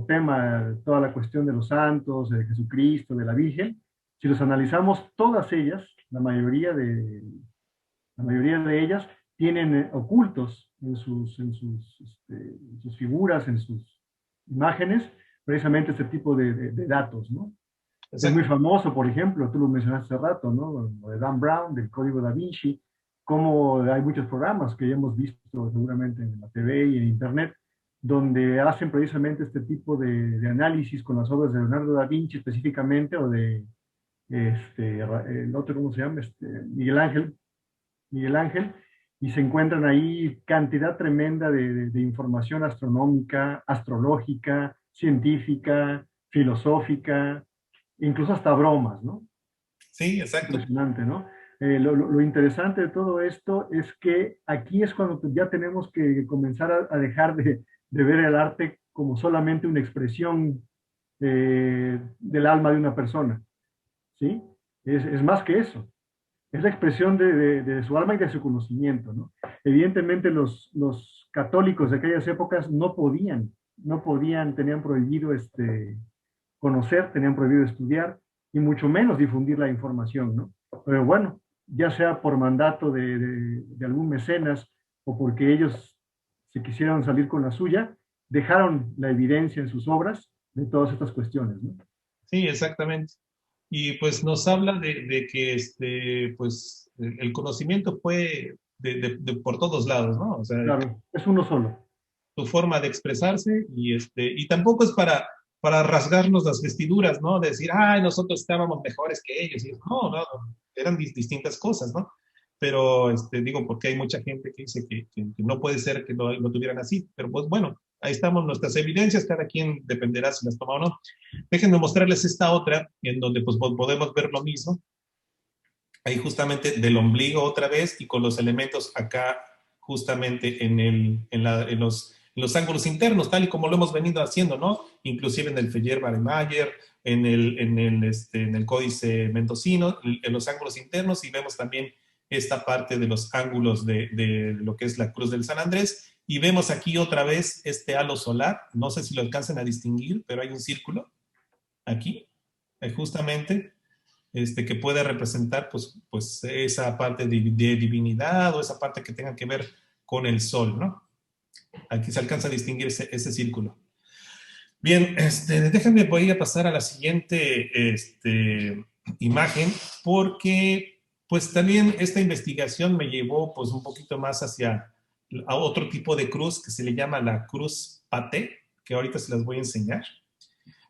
tema toda la cuestión de los santos, de Jesucristo, de la Virgen, si los analizamos, todas ellas, la mayoría de ellas tienen ocultos en sus figuras, en sus imágenes, precisamente este tipo de datos, ¿no? Es muy famoso, por ejemplo, tú lo mencionaste hace rato, ¿no? Lo de Dan Brown, del Código Da Vinci, como hay muchos programas que ya hemos visto seguramente en la TV y en Internet, donde hacen precisamente este tipo de análisis con las obras de Leonardo da Vinci específicamente, o de el otro, ¿cómo se llama? Miguel Ángel, y se encuentran ahí cantidad tremenda de información astronómica, astrológica, científica, filosófica, incluso hasta bromas, ¿no? Sí, exacto. Impresionante, ¿no? Lo interesante de todo esto es que aquí es cuando ya tenemos que comenzar a dejar de ver el arte como solamente una expresión del alma de una persona, ¿sí? Es más que eso. Es la expresión de su alma y de su conocimiento, ¿no? Evidentemente los católicos de aquellas épocas no podían, tenían prohibido conocer, tenían prohibido estudiar y mucho menos difundir la información, ¿no? Pero bueno, ya sea por mandato de algún mecenas o porque ellos se quisieron salir con la suya, dejaron la evidencia en sus obras de todas estas cuestiones, ¿no? Sí, exactamente. Y pues nos habla de que pues el conocimiento fue por todos lados, ¿no? O sea, claro, es uno solo. su forma de expresarse y tampoco es para rasgarnos las vestiduras, ¿no? De decir, ay, nosotros estábamos mejores que ellos. Y no, eran distintas cosas, ¿no? Pero digo, porque hay mucha gente que dice que no puede ser que lo tuvieran así. Pero pues bueno, ahí estamos nuestras evidencias, cada quien dependerá si las toma o no. Déjenme mostrarles esta otra, en donde pues podemos ver lo mismo. Ahí justamente del ombligo otra vez y con los elementos acá justamente en los ángulos internos, tal y como lo hemos venido haciendo, ¿no? Inclusive en el Feyerabend-Mayer, en el códice mendocino, en los ángulos internos, y vemos también esta parte de los ángulos de lo que es la Cruz del San Andrés, y vemos aquí otra vez este halo solar, no sé si lo alcanzan a distinguir, pero hay un círculo aquí, justamente, que puede representar pues esa parte de divinidad o esa parte que tenga que ver con el sol, ¿no? Aquí se alcanza a distinguir ese círculo. Bien, déjenme, voy a pasar a la siguiente imagen, porque pues también esta investigación me llevó pues un poquito más a otro tipo de cruz que se le llama la cruz paté, que ahorita se las voy a enseñar,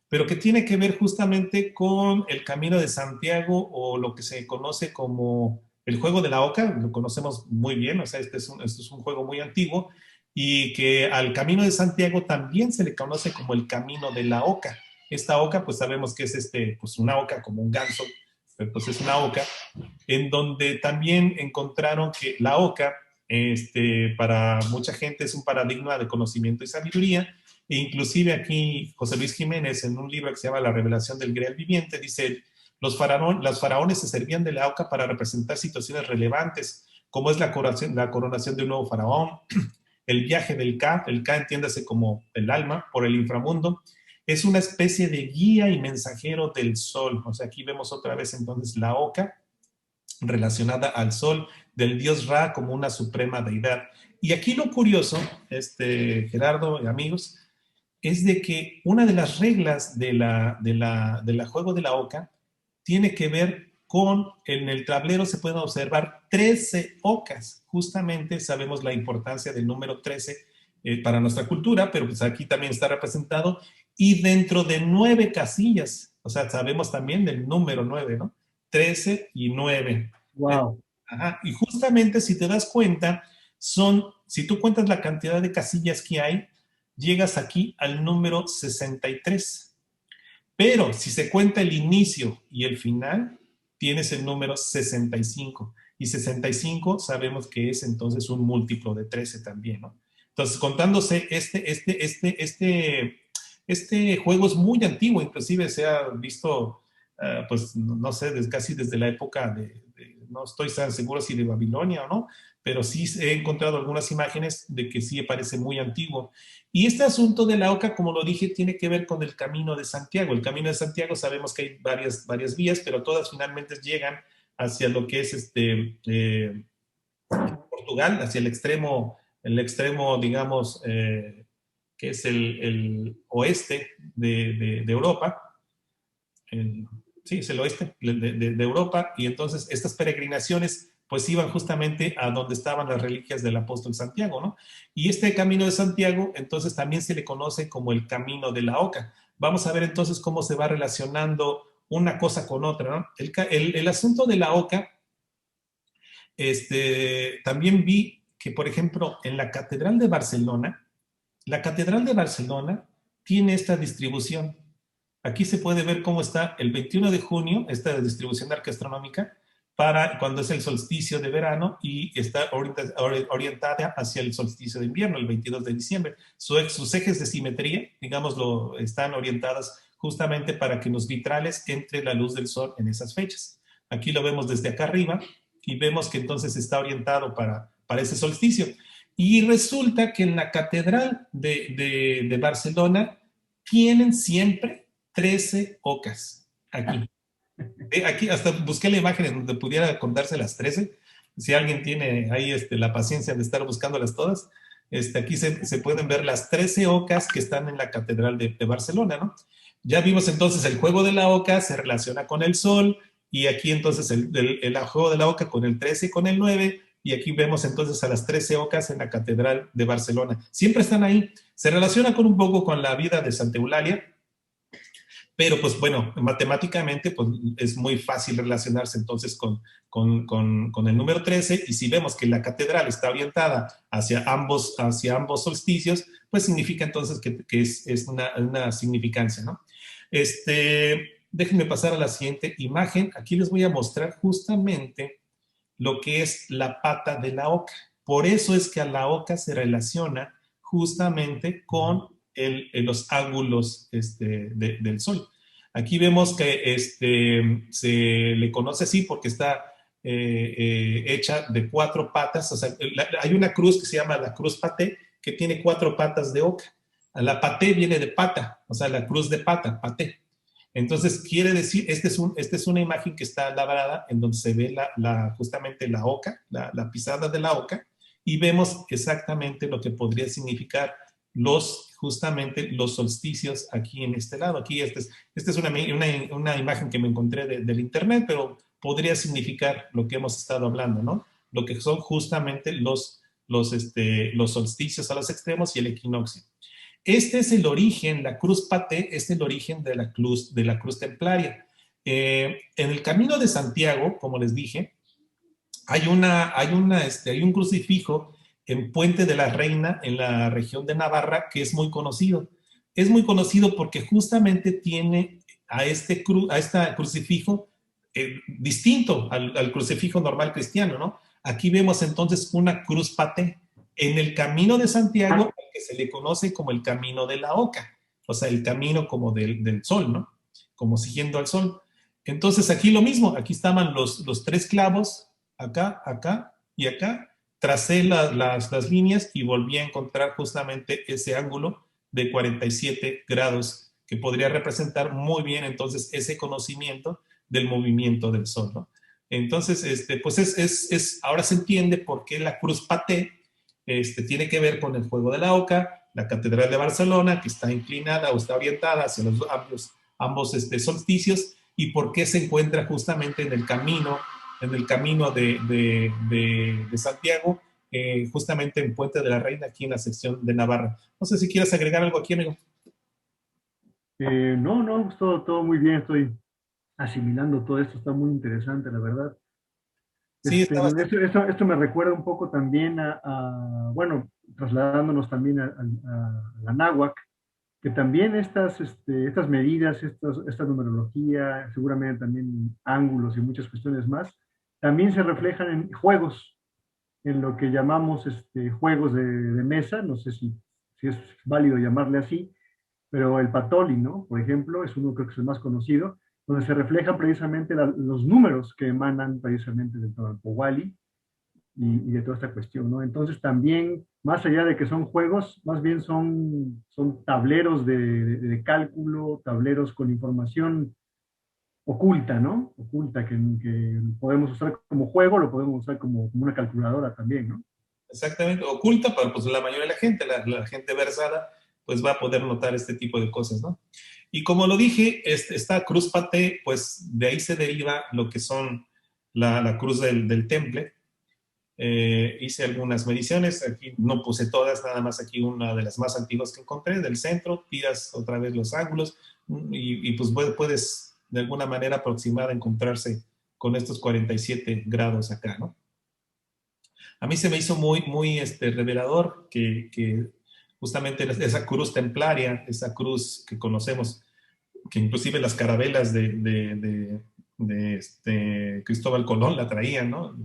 pero que tiene que ver justamente con el Camino de Santiago, o lo que se conoce como el juego de la oca. Lo conocemos muy bien, o sea, este es un juego muy antiguo, y que al Camino de Santiago también se le conoce como el Camino de la Oca. Esta oca, pues sabemos que es pues una oca como un ganso, pero pues es una oca, en donde también encontraron que la oca, para mucha gente es un paradigma de conocimiento y sabiduría. E inclusive aquí José Luis Jiménez, en un libro que se llama La revelación del Grial viviente, dice: los faraones se servían de la oca para representar situaciones relevantes, como es la coronación de un nuevo faraón, el viaje del Ka, el Ka entiéndase como el alma, por el inframundo. Es una especie de guía y mensajero del sol. O sea, aquí vemos otra vez entonces la oca relacionada al sol, del dios Ra como una suprema deidad. Y aquí lo curioso, Gerardo y amigos, es de que una de las reglas de la juego de la oca tiene que ver con, en el tablero se pueden observar 13 ocas. Justamente sabemos la importancia del número 13 para nuestra cultura, pero pues aquí también está representado, y dentro de 9 casillas, o sea, sabemos también del número 9, ¿no? 13 y 9. Wow. Ajá. Y justamente si te das cuenta, si tú cuentas la cantidad de casillas que hay, llegas aquí al número 63. Pero si se cuenta el inicio y el final, tienes el número 65. Y 65 sabemos que es entonces un múltiplo de 13 también, ¿no? Entonces, contándose este juego es muy antiguo, inclusive se ha visto, pues no sé, casi desde la época no estoy tan seguro si de Babilonia o no, pero sí he encontrado algunas imágenes de que sí parece muy antiguo. Y este asunto de la oca, como lo dije, tiene que ver con el Camino de Santiago. El Camino de Santiago sabemos que hay varias vías, pero todas finalmente llegan hacia lo que es Portugal, hacia el extremo digamos, que es el oeste de Europa. Sí, es el oeste de Europa, y entonces estas peregrinaciones pues iban justamente a donde estaban las reliquias del apóstol Santiago, ¿no? Y este Camino de Santiago entonces también se le conoce como el Camino de la Oca. Vamos a ver entonces cómo se va relacionando una cosa con otra, ¿no? El asunto de la Oca, también vi que, por ejemplo, en la Catedral de Barcelona, tiene esta distribución. Aquí se puede ver cómo está el 21 de junio, esta distribución astronómica, para cuando es el solsticio de verano, y está orientada hacia el solsticio de invierno, el 22 de diciembre. Sus ejes de simetría, digámoslo, están orientadas justamente para que los vitrales entre la luz del sol en esas fechas. Aquí lo vemos desde acá arriba, y vemos que entonces está orientado para ese solsticio. Y resulta que en la Catedral de Barcelona tienen siempre 13 ocas. Aquí hasta busqué la imagen en donde pudiera contarse las 13. Si alguien tiene ahí la paciencia de estar buscándolas todas, aquí se pueden ver las 13 ocas que están en la Catedral de Barcelona, ¿no? Ya vimos entonces el juego de la oca se relaciona con el sol, y aquí entonces el juego de la oca con el 13 y con el 9, y aquí vemos entonces a las 13 ocas en la Catedral de Barcelona. Siempre están ahí. Se relaciona un poco con la vida de Santa Eulalia, pero pues bueno, matemáticamente pues es muy fácil relacionarse entonces con el número 13, y si vemos que la catedral está orientada hacia ambos solsticios, pues significa entonces que es una significancia, ¿no? Déjenme pasar a la siguiente imagen. Aquí les voy a mostrar justamente lo que es la pata de la oca. Por eso es que a la oca se relaciona justamente con los ángulos del Sol. Aquí vemos que se le conoce así porque está hecha de 4 patas. O sea, hay una cruz que se llama la cruz paté, que tiene 4 patas de oca. La paté viene de pata, o sea, la cruz de pata, paté. Entonces, quiere decir, esta es una imagen que está labrada en donde se ve justamente la oca, la pisada de la oca, y vemos exactamente lo que podría significar justamente los solsticios aquí en este lado. Aquí esta es una imagen que me encontré del internet, pero podría significar lo que hemos estado hablando, ¿no? Lo que son justamente los solsticios a los extremos y el equinoccio. Este es el origen, la cruz paté es el origen de la cruz templaria. En el Camino de Santiago, como les dije, hay un crucifijo en Puente de la Reina, en la región de Navarra, que es muy conocido. Es muy conocido porque justamente tiene a este crucifijo distinto al crucifijo normal cristiano, ¿no? Aquí vemos entonces una cruz paté. En el Camino de Santiago, que se le conoce como el Camino de la Oca, o sea, el camino como del sol, ¿no? Como siguiendo al sol. Entonces aquí lo mismo, aquí estaban los 3 clavos, acá, acá y acá. Tracé las líneas y volví a encontrar justamente ese ángulo de 47 grados que podría representar muy bien entonces ese conocimiento del movimiento del sol, ¿no? Entonces, pues ahora se entiende por qué la cruz paté tiene que ver con el juego de la oca, la Catedral de Barcelona, que está inclinada o está orientada hacia ambos solsticios, y por qué se encuentra justamente en el camino de Santiago, justamente en Puente de la Reina, aquí en la sección de Navarra. No sé si quieres agregar algo aquí, amigo. No, pues todo muy bien, estoy asimilando todo esto, está muy interesante, la verdad. Sí, está bastante. Esto me recuerda un poco también bueno, trasladándonos también a la náhuac, que también estas medidas, esta numerología, seguramente también ángulos y muchas cuestiones más, también se reflejan en juegos, en lo que llamamos juegos de mesa, no sé si es válido llamarle así, pero el Patoli, ¿no? Por ejemplo, es uno, creo que es el más conocido, donde se reflejan precisamente los números que emanan precisamente del Tobalpowali y de toda esta cuestión, ¿no? Entonces también, más allá de que son juegos, más bien son tableros de cálculo, tableros con información oculta, ¿no? Oculta, que podemos usar como juego, lo podemos usar como una calculadora también, ¿no? Exactamente, oculta, pero pues la mayoría de la gente, la gente versada, pues va a poder notar este tipo de cosas, ¿no? Y como lo dije, esta cruz paté, pues de ahí se deriva lo que son la cruz del temple. Hice algunas mediciones, aquí no puse todas, nada más aquí una de las más antiguas que encontré, del centro, tiras otra vez los ángulos y pues puedes de alguna manera aproximada encontrarse con estos 47 grados acá, ¿no? A mí se me hizo muy revelador que justamente esa cruz templaria, esa cruz que conocemos, que inclusive las carabelas de Cristóbal Colón la traían, ¿no?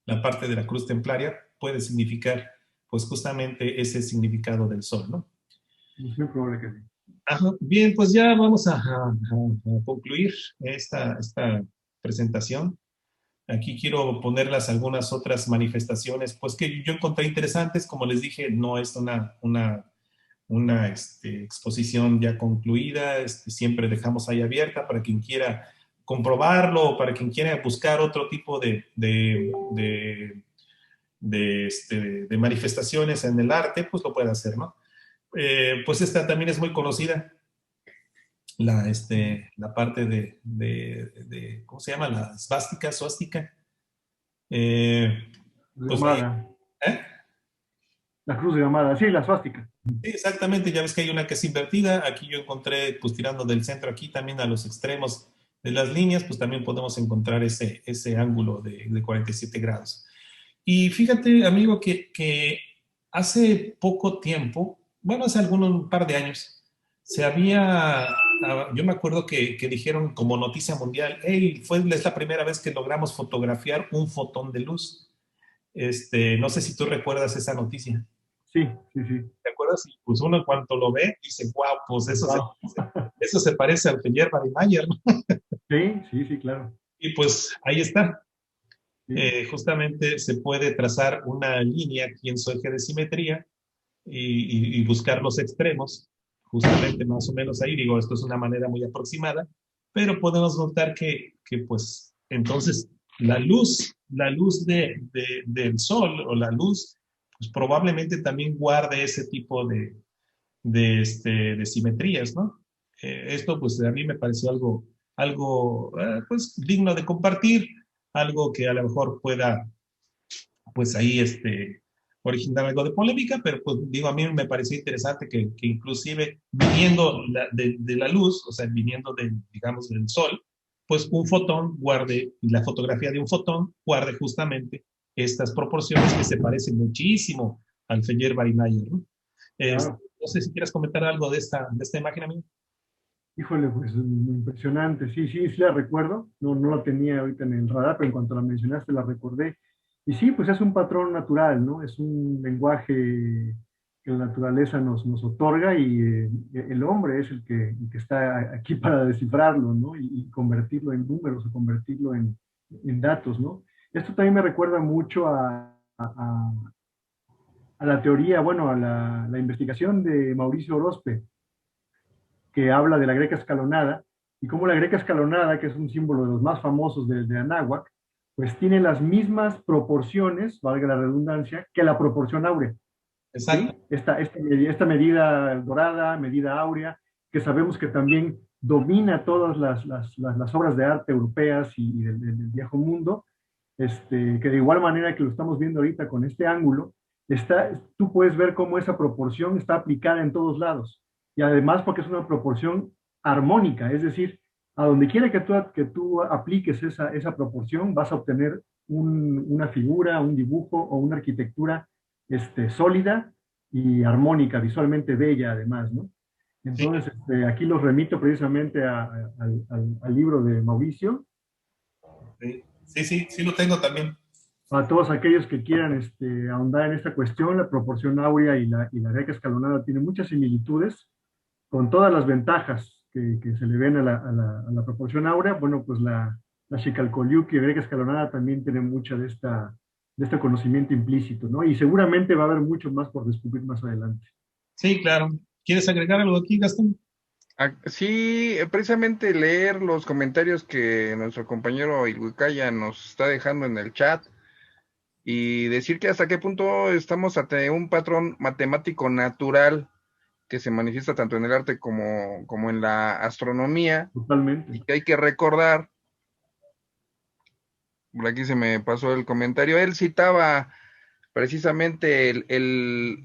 La parte de la cruz templaria puede significar, pues justamente ese significado del sol, ¿no? Es muy probable que sí. Ajá. Bien, pues ya vamos a concluir esta presentación. Aquí quiero ponerlas algunas otras manifestaciones, pues que yo encontré interesantes. Como les dije, no es una exposición ya concluida. Siempre dejamos ahí abierta para quien quiera comprobarlo o para quien quiera buscar otro tipo de manifestaciones en el arte, pues lo puede hacer, ¿no? Pues esta también es muy conocida. La parte ¿cómo se llama? La suástica. Pues ahí, Llamada. ¿eh? La cruz de llamada, sí, la suástica. Sí, exactamente, ya ves que hay una que es invertida. Aquí yo encontré, pues tirando del centro aquí también a los extremos de las líneas, pues también podemos encontrar ese ángulo de 47 grados. Y fíjate, amigo, que hace poco tiempo, bueno, hace un par de años, yo me acuerdo que dijeron como noticia mundial, hey, es la primera vez que logramos fotografiar un fotón de luz. No sé si tú recuerdas esa noticia. Sí, sí, sí. ¿Te acuerdas? acuerdas? Y pues uno en cuanto lo ve dice, wow, pues Wow. eso se parece al Feyerabend-Mayer, ¿no? Sí, sí, sí, claro. Y pues ahí está. Sí, Justamente se puede trazar una línea aquí en su eje de simetría y buscar los extremos, justamente más o menos ahí, digo, esto es una manera muy aproximada, pero podemos notar que pues entonces la luz del sol o la luz, pues probablemente también guarde ese tipo de simetrías, ¿no? Esto pues a mí me pareció algo pues digno de compartir, algo que a lo mejor pueda pues ahí originar algo de polémica, pero pues digo, a mí me pareció interesante que inclusive viniendo de la luz, o sea, viniendo digamos, del sol, pues un fotón guarde, y la fotografía de un fotón guarde justamente estas proporciones que se parecen muchísimo al Feyerabend-Mayer, ¿no? claro. No sé si quieres comentar algo de esta imagen, amigo. Híjole, pues impresionante. Sí, sí, sí la recuerdo. No, no la tenía ahorita en el radar, pero en cuanto la mencionaste la recordé. Y sí, pues es un patrón natural, ¿no? Es un lenguaje que la naturaleza nos otorga y el hombre es el que está aquí para descifrarlo, ¿no? Y convertirlo en números o convertirlo en datos, ¿no? Esto también me recuerda mucho a la teoría, bueno, a la investigación de Mauricio Orozpe, que habla de la greca escalonada, y cómo la greca escalonada, que es un símbolo de los más famosos de Anáhuac, pues tiene las mismas proporciones, valga la redundancia, que la proporción áurea. Exacto. ¿Sí? Esta medida dorada, medida áurea, que sabemos que también domina todas las obras de arte europeas y del viejo mundo, que de igual manera que lo estamos viendo ahorita con este ángulo, tú puedes ver cómo esa proporción está aplicada en todos lados. Y además porque es una proporción armónica, es decir, a donde quiera que tú apliques esa proporción, vas a obtener una figura, un dibujo o una arquitectura sólida y armónica, visualmente bella además, ¿no? Sí, Entonces, aquí los remito precisamente al libro de Mauricio, sí, sí, sí lo tengo también. a todos aquellos que quieran ahondar en esta cuestión. La proporción áurea y la greca escalonada tienen muchas similitudes, con todas las ventajas que se le ven a la proporción áurea. Bueno, pues la Xicalcoliuqui greca escalonada también tiene mucha de este conocimiento implícito, ¿no? Y seguramente va a haber mucho más por descubrir más adelante. Sí, claro. ¿Quieres agregar algo aquí, Gastón? Sí, precisamente leer los comentarios que nuestro compañero Ilhuicaya nos está dejando en el chat y decir que hasta qué punto estamos ante un patrón matemático natural que se manifiesta tanto en el arte como en la astronomía, Totalmente. y que hay que recordar, por aquí se me pasó el comentario, él citaba precisamente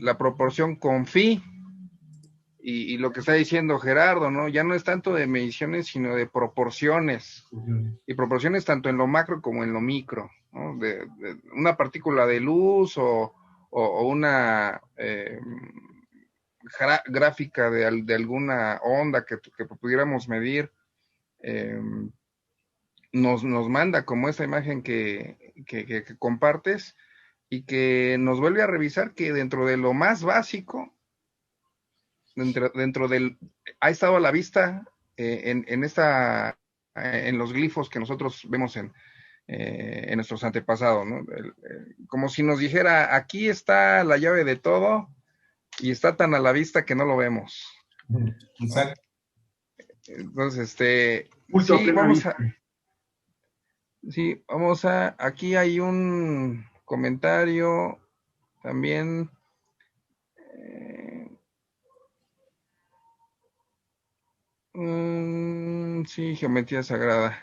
la proporción con phi, y lo que está diciendo Gerardo, ¿no? Ya no es tanto de mediciones, sino de proporciones, y proporciones tanto en lo macro como en lo micro, ¿no? De una partícula de luz o una gráfica de alguna onda que pudiéramos medir, eh, nos manda como esa imagen que compartes, y que nos vuelve a revisar que dentro de lo más básico, dentro del, ha estado a la vista en los glifos que nosotros vemos en nuestros antepasados, ¿no? Como si nos dijera, aquí está la llave de todo y está tan a la vista que no lo vemos, ¿no? Exacto. Entonces, Culto a plena vista. aquí hay un comentario también. Sí, geometría sagrada.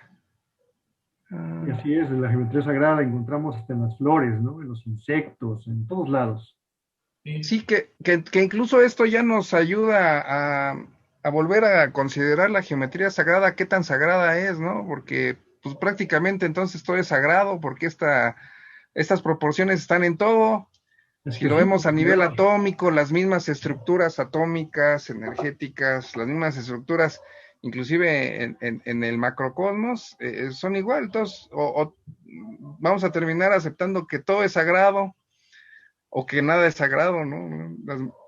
Y así es, en la geometría sagrada la encontramos hasta en las flores, ¿no? En los insectos, en todos lados. Sí, Sí, que incluso esto ya nos ayuda a volver a considerar la geometría sagrada, qué tan sagrada es, ¿no? Porque pues prácticamente entonces todo es sagrado, porque estas proporciones están en todo. Es Si que lo sí, vemos a porque nivel vemos, atómico, las mismas estructuras atómicas, energéticas, las mismas estructuras, inclusive en el macrocosmos, son igual. Entonces, vamos a terminar aceptando que todo es sagrado, o que nada es sagrado, ¿no?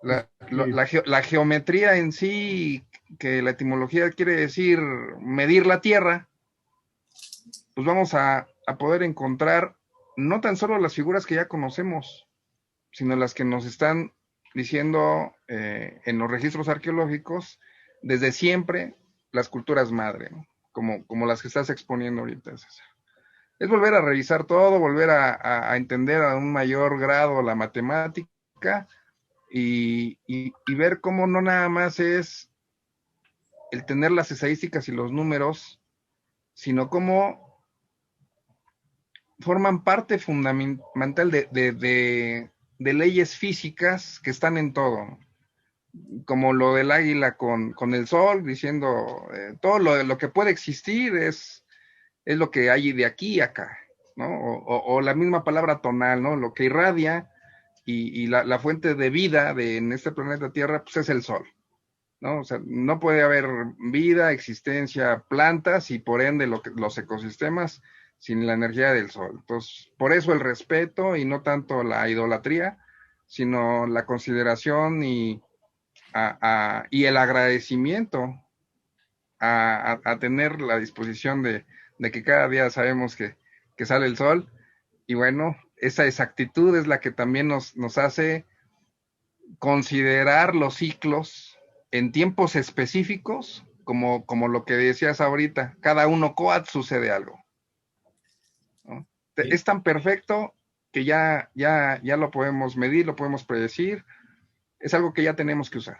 La geometría en sí, que la etimología quiere decir medir la tierra, pues vamos a poder encontrar no tan solo las figuras que ya conocemos, sino las que nos están diciendo en los registros arqueológicos desde siempre las culturas madre, ¿no? Como las que estás exponiendo ahorita, César. Es volver a revisar todo, volver a entender a un mayor grado la matemática y ver cómo no nada más es el tener las estadísticas y los números, sino cómo forman parte fundamental de leyes físicas que están en todo, como lo del águila con el sol, diciendo todo lo que puede existir es lo que hay de aquí a acá, ¿no? O la misma palabra tonal, ¿no? Lo que irradia y la fuente de vida en este planeta Tierra, pues es el sol, ¿no? O sea, no puede haber vida, existencia, plantas y por ende los ecosistemas sin la energía del sol. Entonces, por eso el respeto y no tanto la idolatría, sino la consideración y el agradecimiento a tener la disposición de que cada día sabemos que sale el sol. Y bueno, esa exactitud es la que también nos hace considerar los ciclos en tiempos específicos, como lo que decías ahorita, cada uno coat sucede algo, ¿no? Sí. Es tan perfecto que ya lo podemos medir, lo podemos predecir, es algo que ya tenemos que usar.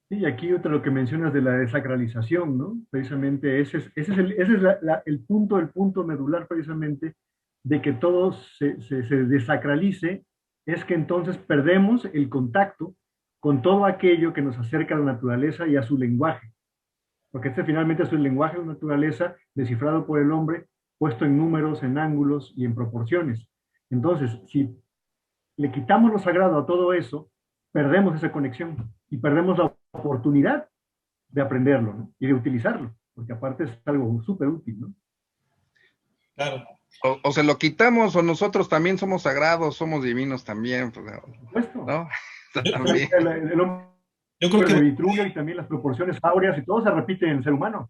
Sí, aquí otro lo que mencionas de la desacralización, ¿no? Precisamente ese es el punto medular precisamente de que todo se desacralice, es que entonces perdemos el contacto con todo aquello que nos acerca a la naturaleza y a su lenguaje. Porque este finalmente es el lenguaje de la naturaleza descifrado por el hombre, puesto en números, en ángulos y en proporciones. Entonces, si le quitamos lo sagrado a todo eso, perdemos esa conexión y perdemos la oportunidad de aprenderlo, ¿no? Y de utilizarlo, porque aparte es algo súper útil, ¿no? Claro. O se lo quitamos, o nosotros también somos sagrados, somos divinos también, pues, Por supuesto. ¿no? También. El hombre Yo creo de que, Vitruvio y también las proporciones áureas y todo se repite en el ser humano.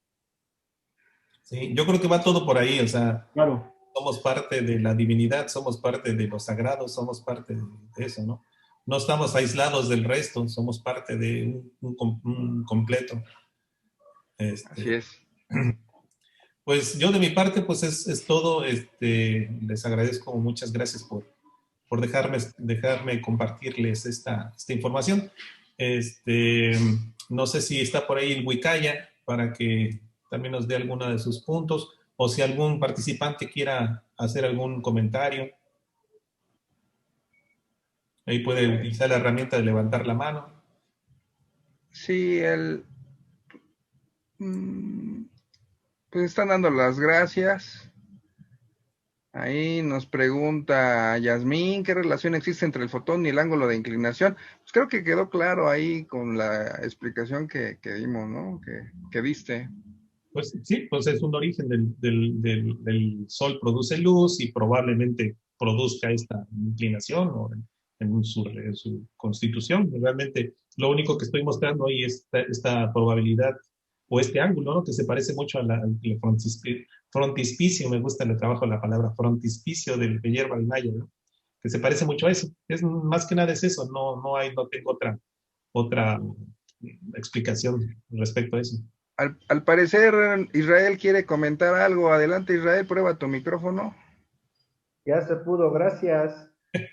sí, yo creo que va todo por ahí, o sea, Claro. somos parte de la divinidad, somos parte de lo sagrado, somos parte de eso, ¿no? No estamos aislados del resto, somos parte de un completo. Así es. Pues yo de mi parte, pues es todo. Les agradezco, muchas gracias por dejarme compartirles esta información. No sé si está por ahí el Wicaya para que también nos dé alguno de sus puntos, o si algún participante quiera hacer algún comentario. Ahí puede utilizar la herramienta de levantar la mano. Sí, pues están dando las gracias. Ahí nos pregunta Yasmín, ¿qué relación existe entre el fotón y el ángulo de inclinación? Pues creo que quedó claro ahí con la explicación que dimos, ¿no? Que diste. Pues sí, pues es un origen del Sol, produce luz y probablemente produzca esta inclinación, ¿no? En su constitución. Realmente lo único que estoy mostrando ahí es esta probabilidad o este ángulo, ¿no? Que se parece mucho al frontispicio, me gusta el trabajo de la palabra frontispicio del Yerba del Maya, ¿no? Que se parece mucho a eso. Es más que nada es eso, no tengo otra explicación respecto a eso. Al parecer, Israel quiere comentar algo. Adelante, Israel, prueba tu micrófono. Ya se pudo, gracias.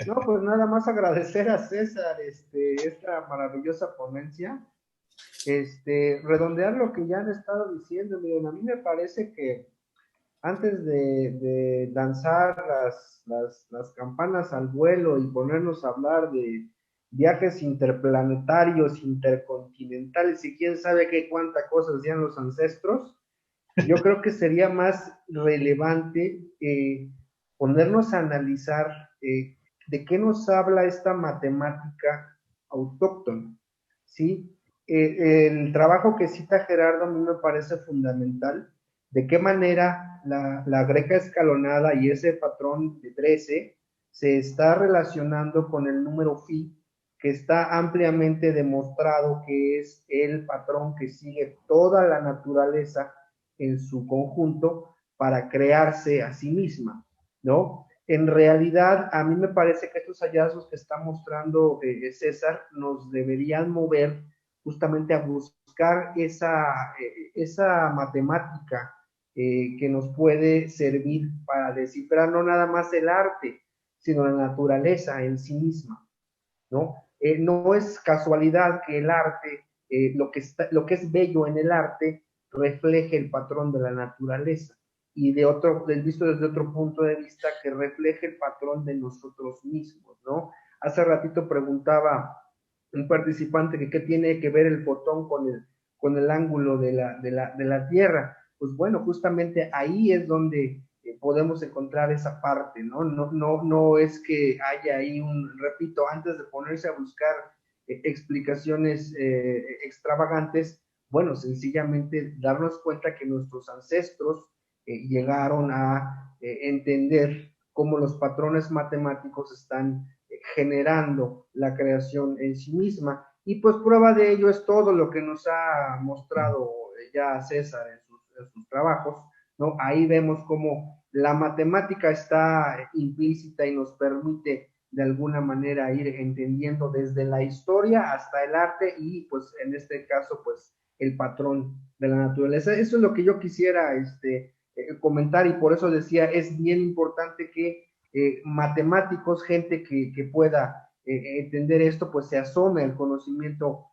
No, pues nada más agradecer a César esta maravillosa ponencia. Redondear lo que ya han estado diciendo. Miren, a mí me parece que antes de lanzar las campanas al vuelo y ponernos a hablar de viajes interplanetarios, intercontinentales y quién sabe qué cuánta cosa hacían los ancestros, yo creo que sería más relevante ponernos a analizar de qué nos habla esta matemática autóctona, ¿sí? El trabajo que cita Gerardo a mí me parece fundamental, de qué manera la greca escalonada y ese patrón de 13 se está relacionando con el número phi, que está ampliamente demostrado que es el patrón que sigue toda la naturaleza en su conjunto para crearse a sí misma, ¿no? En realidad, a mí me parece que estos hallazgos que está mostrando César nos deberían mover justamente a buscar esa matemática que nos puede servir para descifrar no nada más el arte, sino la naturaleza en sí misma, ¿no? No es casualidad que el arte, lo que es bello en el arte, refleje el patrón de la naturaleza y visto desde otro punto de vista, que refleje el patrón de nosotros mismos, ¿no? Hace ratito preguntaba un participante que qué tiene que ver el fotón con el ángulo de la Tierra. Pues bueno, justamente ahí es donde podemos encontrar esa parte, ¿no? No es que haya ahí repito, antes de ponerse a buscar explicaciones extravagantes, bueno, sencillamente darnos cuenta que nuestros ancestros llegaron a entender cómo los patrones matemáticos están generando la creación en sí misma. Y pues prueba de ello es todo lo que nos ha mostrado ya César en sus trabajos, ¿no? Ahí vemos cómo la matemática está implícita y nos permite de alguna manera ir entendiendo desde la historia hasta el arte y pues en este caso pues el patrón de la naturaleza. Eso es lo que yo quisiera comentar y por eso decía, es bien importante que matemáticos, gente que pueda entender esto, pues se asome al conocimiento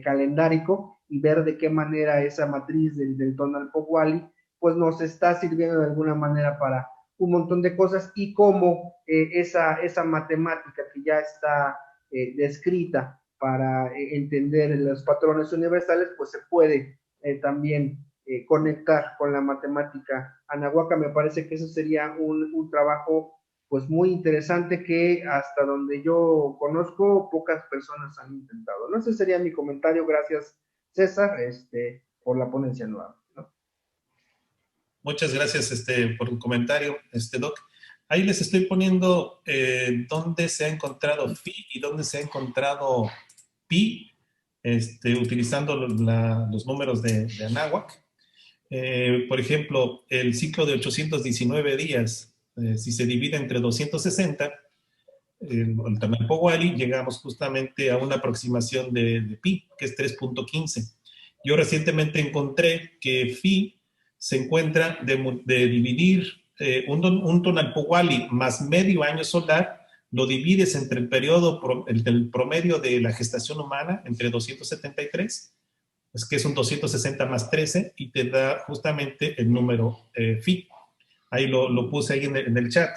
calendárico y ver de qué manera esa matriz del Tonalpohualli pues nos está sirviendo de alguna manera para un montón de cosas y cómo esa matemática que ya está descrita para entender los patrones universales, pues se puede también conectar con la matemática anahuaca. Me parece que eso sería un trabajo pues muy interesante que hasta donde yo conozco pocas personas han intentado. No, ese sería mi comentario. Gracias, César, por la ponencia nueva, ¿no? Muchas gracias por el comentario, Doc. Ahí les estoy poniendo dónde se ha encontrado phi y dónde se ha encontrado pi, utilizando los números de Anáhuac. Por ejemplo, el ciclo de 819 días, si se divide entre 260, el Tonalpohualli, llegamos justamente a una aproximación de pi, que es 3.15. Yo recientemente encontré que phi se encuentra de dividir un Tonalpohualli más medio año solar, lo divides entre el promedio de la gestación humana, entre 273, es que es un 260 más 13, y te da justamente el número phi. Ahí lo puse ahí en el chat.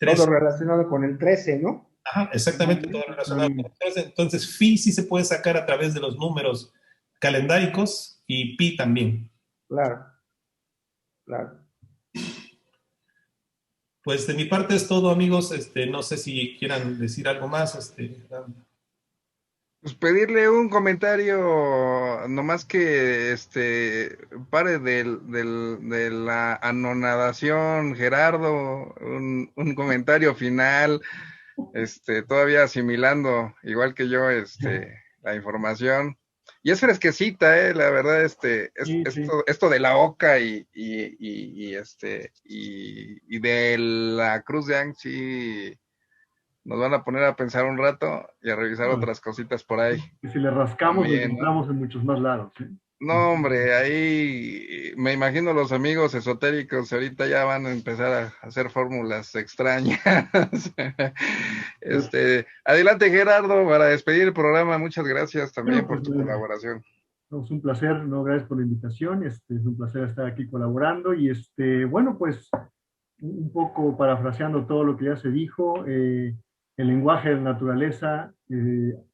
Todo relacionado con el 13, ¿no? Ajá, exactamente, todo relacionado con el 13. Entonces, phi sí se puede sacar a través de los números calendáricos y pi también. Claro, claro. Pues de mi parte es todo, amigos. No sé si quieran decir algo más. Pues pedirle un comentario, nomás que pare de la anonadación, Gerardo, un comentario final, todavía asimilando, igual que yo, la información. Y es fresquecita, la verdad, Sí. esto de la Oca y de la Cruz de Ang, sí nos van a poner a pensar un rato y a revisar otras cositas por ahí. Y si le rascamos, también, lo encontramos, ¿no?, en muchos más lados. No, hombre, ahí me imagino los amigos esotéricos ahorita ya van a empezar a hacer fórmulas extrañas. Adelante, Gerardo, para despedir el programa. Muchas gracias también por tu colaboración. Es un placer, no, gracias por la invitación. Es un placer estar aquí colaborando y bueno, pues un poco parafraseando todo lo que ya se dijo, el lenguaje de la naturaleza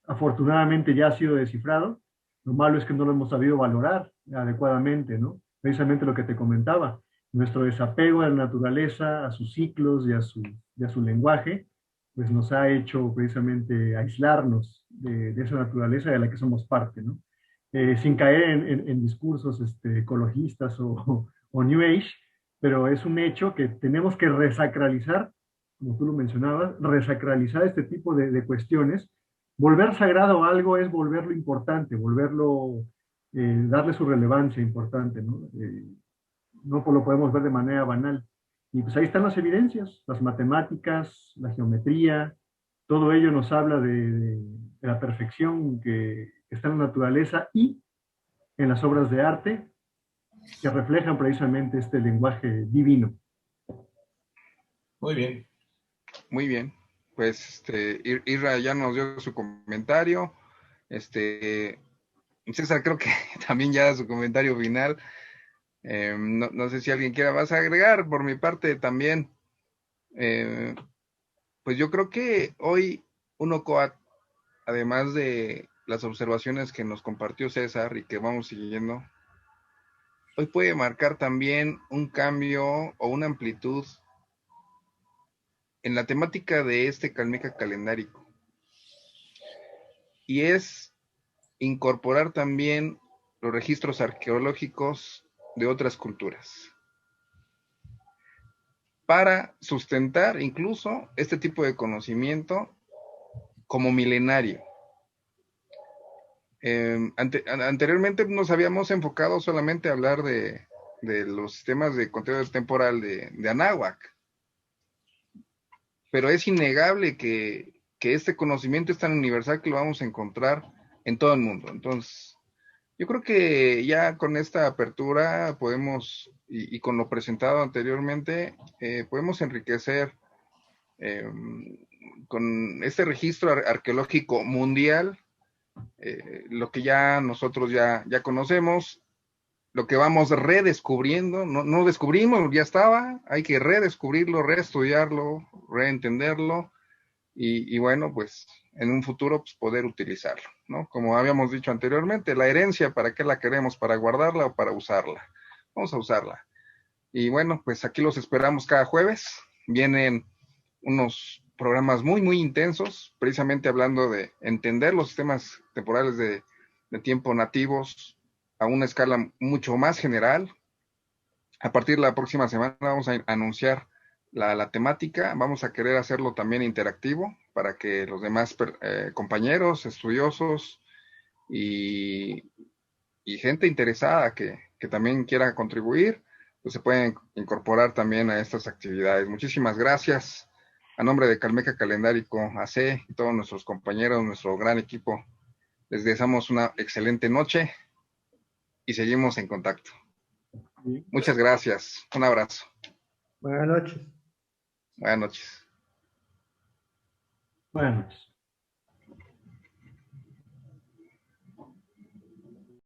afortunadamente ya ha sido descifrado. Lo malo es que no lo hemos sabido valorar adecuadamente, ¿no? Precisamente lo que te comentaba, nuestro desapego a la naturaleza, a sus ciclos y a su lenguaje, pues nos ha hecho precisamente aislarnos de esa naturaleza de la que somos parte, ¿no? Sin caer en discursos ecologistas o New Age, pero es un hecho que tenemos que resacralizar como tú lo mencionabas, resacralizar este tipo de cuestiones. Volver sagrado algo es volverlo importante, volverlo, darle su relevancia importante, ¿no? No lo podemos ver de manera banal. Y pues ahí están las evidencias, las matemáticas, la geometría, todo ello nos habla de la perfección que está en la naturaleza y en las obras de arte que reflejan precisamente este lenguaje divino. Muy bien. Muy bien. Pues Irra ya nos dio su comentario. César creo que también ya da su comentario final. No sé si alguien quiera más agregar. Por mi parte también. Pues yo creo que hoy UNOCOAT, además de las observaciones que nos compartió César y que vamos siguiendo, hoy puede marcar también un cambio o una amplitud en la temática de este Calmeca calendárico. Y es incorporar también los registros arqueológicos de otras culturas para sustentar incluso este tipo de conocimiento como milenario. Anteriormente nos habíamos enfocado solamente a hablar de los sistemas de conteo temporal de Anáhuac, pero es innegable que este conocimiento es tan universal que lo vamos a encontrar en todo el mundo. Entonces, yo creo que ya con esta apertura podemos, y con lo presentado anteriormente, podemos enriquecer con este registro arqueológico mundial lo que ya nosotros ya conocemos, lo que vamos redescubriendo, no descubrimos, ya estaba, hay que redescubrirlo, reestudiarlo, reentenderlo, y bueno, pues en un futuro pues, poder utilizarlo, ¿no? Como habíamos dicho anteriormente, la herencia, ¿para qué la queremos? ¿Para guardarla o para usarla? Vamos a usarla. Y bueno, pues aquí los esperamos cada jueves. Vienen unos programas muy, muy intensos, precisamente hablando de entender los sistemas temporales de tiempo nativos a una escala mucho más general. A partir de la próxima semana vamos a anunciar la temática, vamos a querer hacerlo también interactivo para que los demás compañeros, estudiosos y gente interesada que también quiera contribuir, pues se pueden incorporar también a estas actividades. Muchísimas gracias. A nombre de Calmeca Calendárico AC y todos nuestros compañeros, nuestro gran equipo, les deseamos una excelente noche y seguimos en contacto. Muchas gracias. Un abrazo. Buenas noches. Buenas noches. Buenas noches.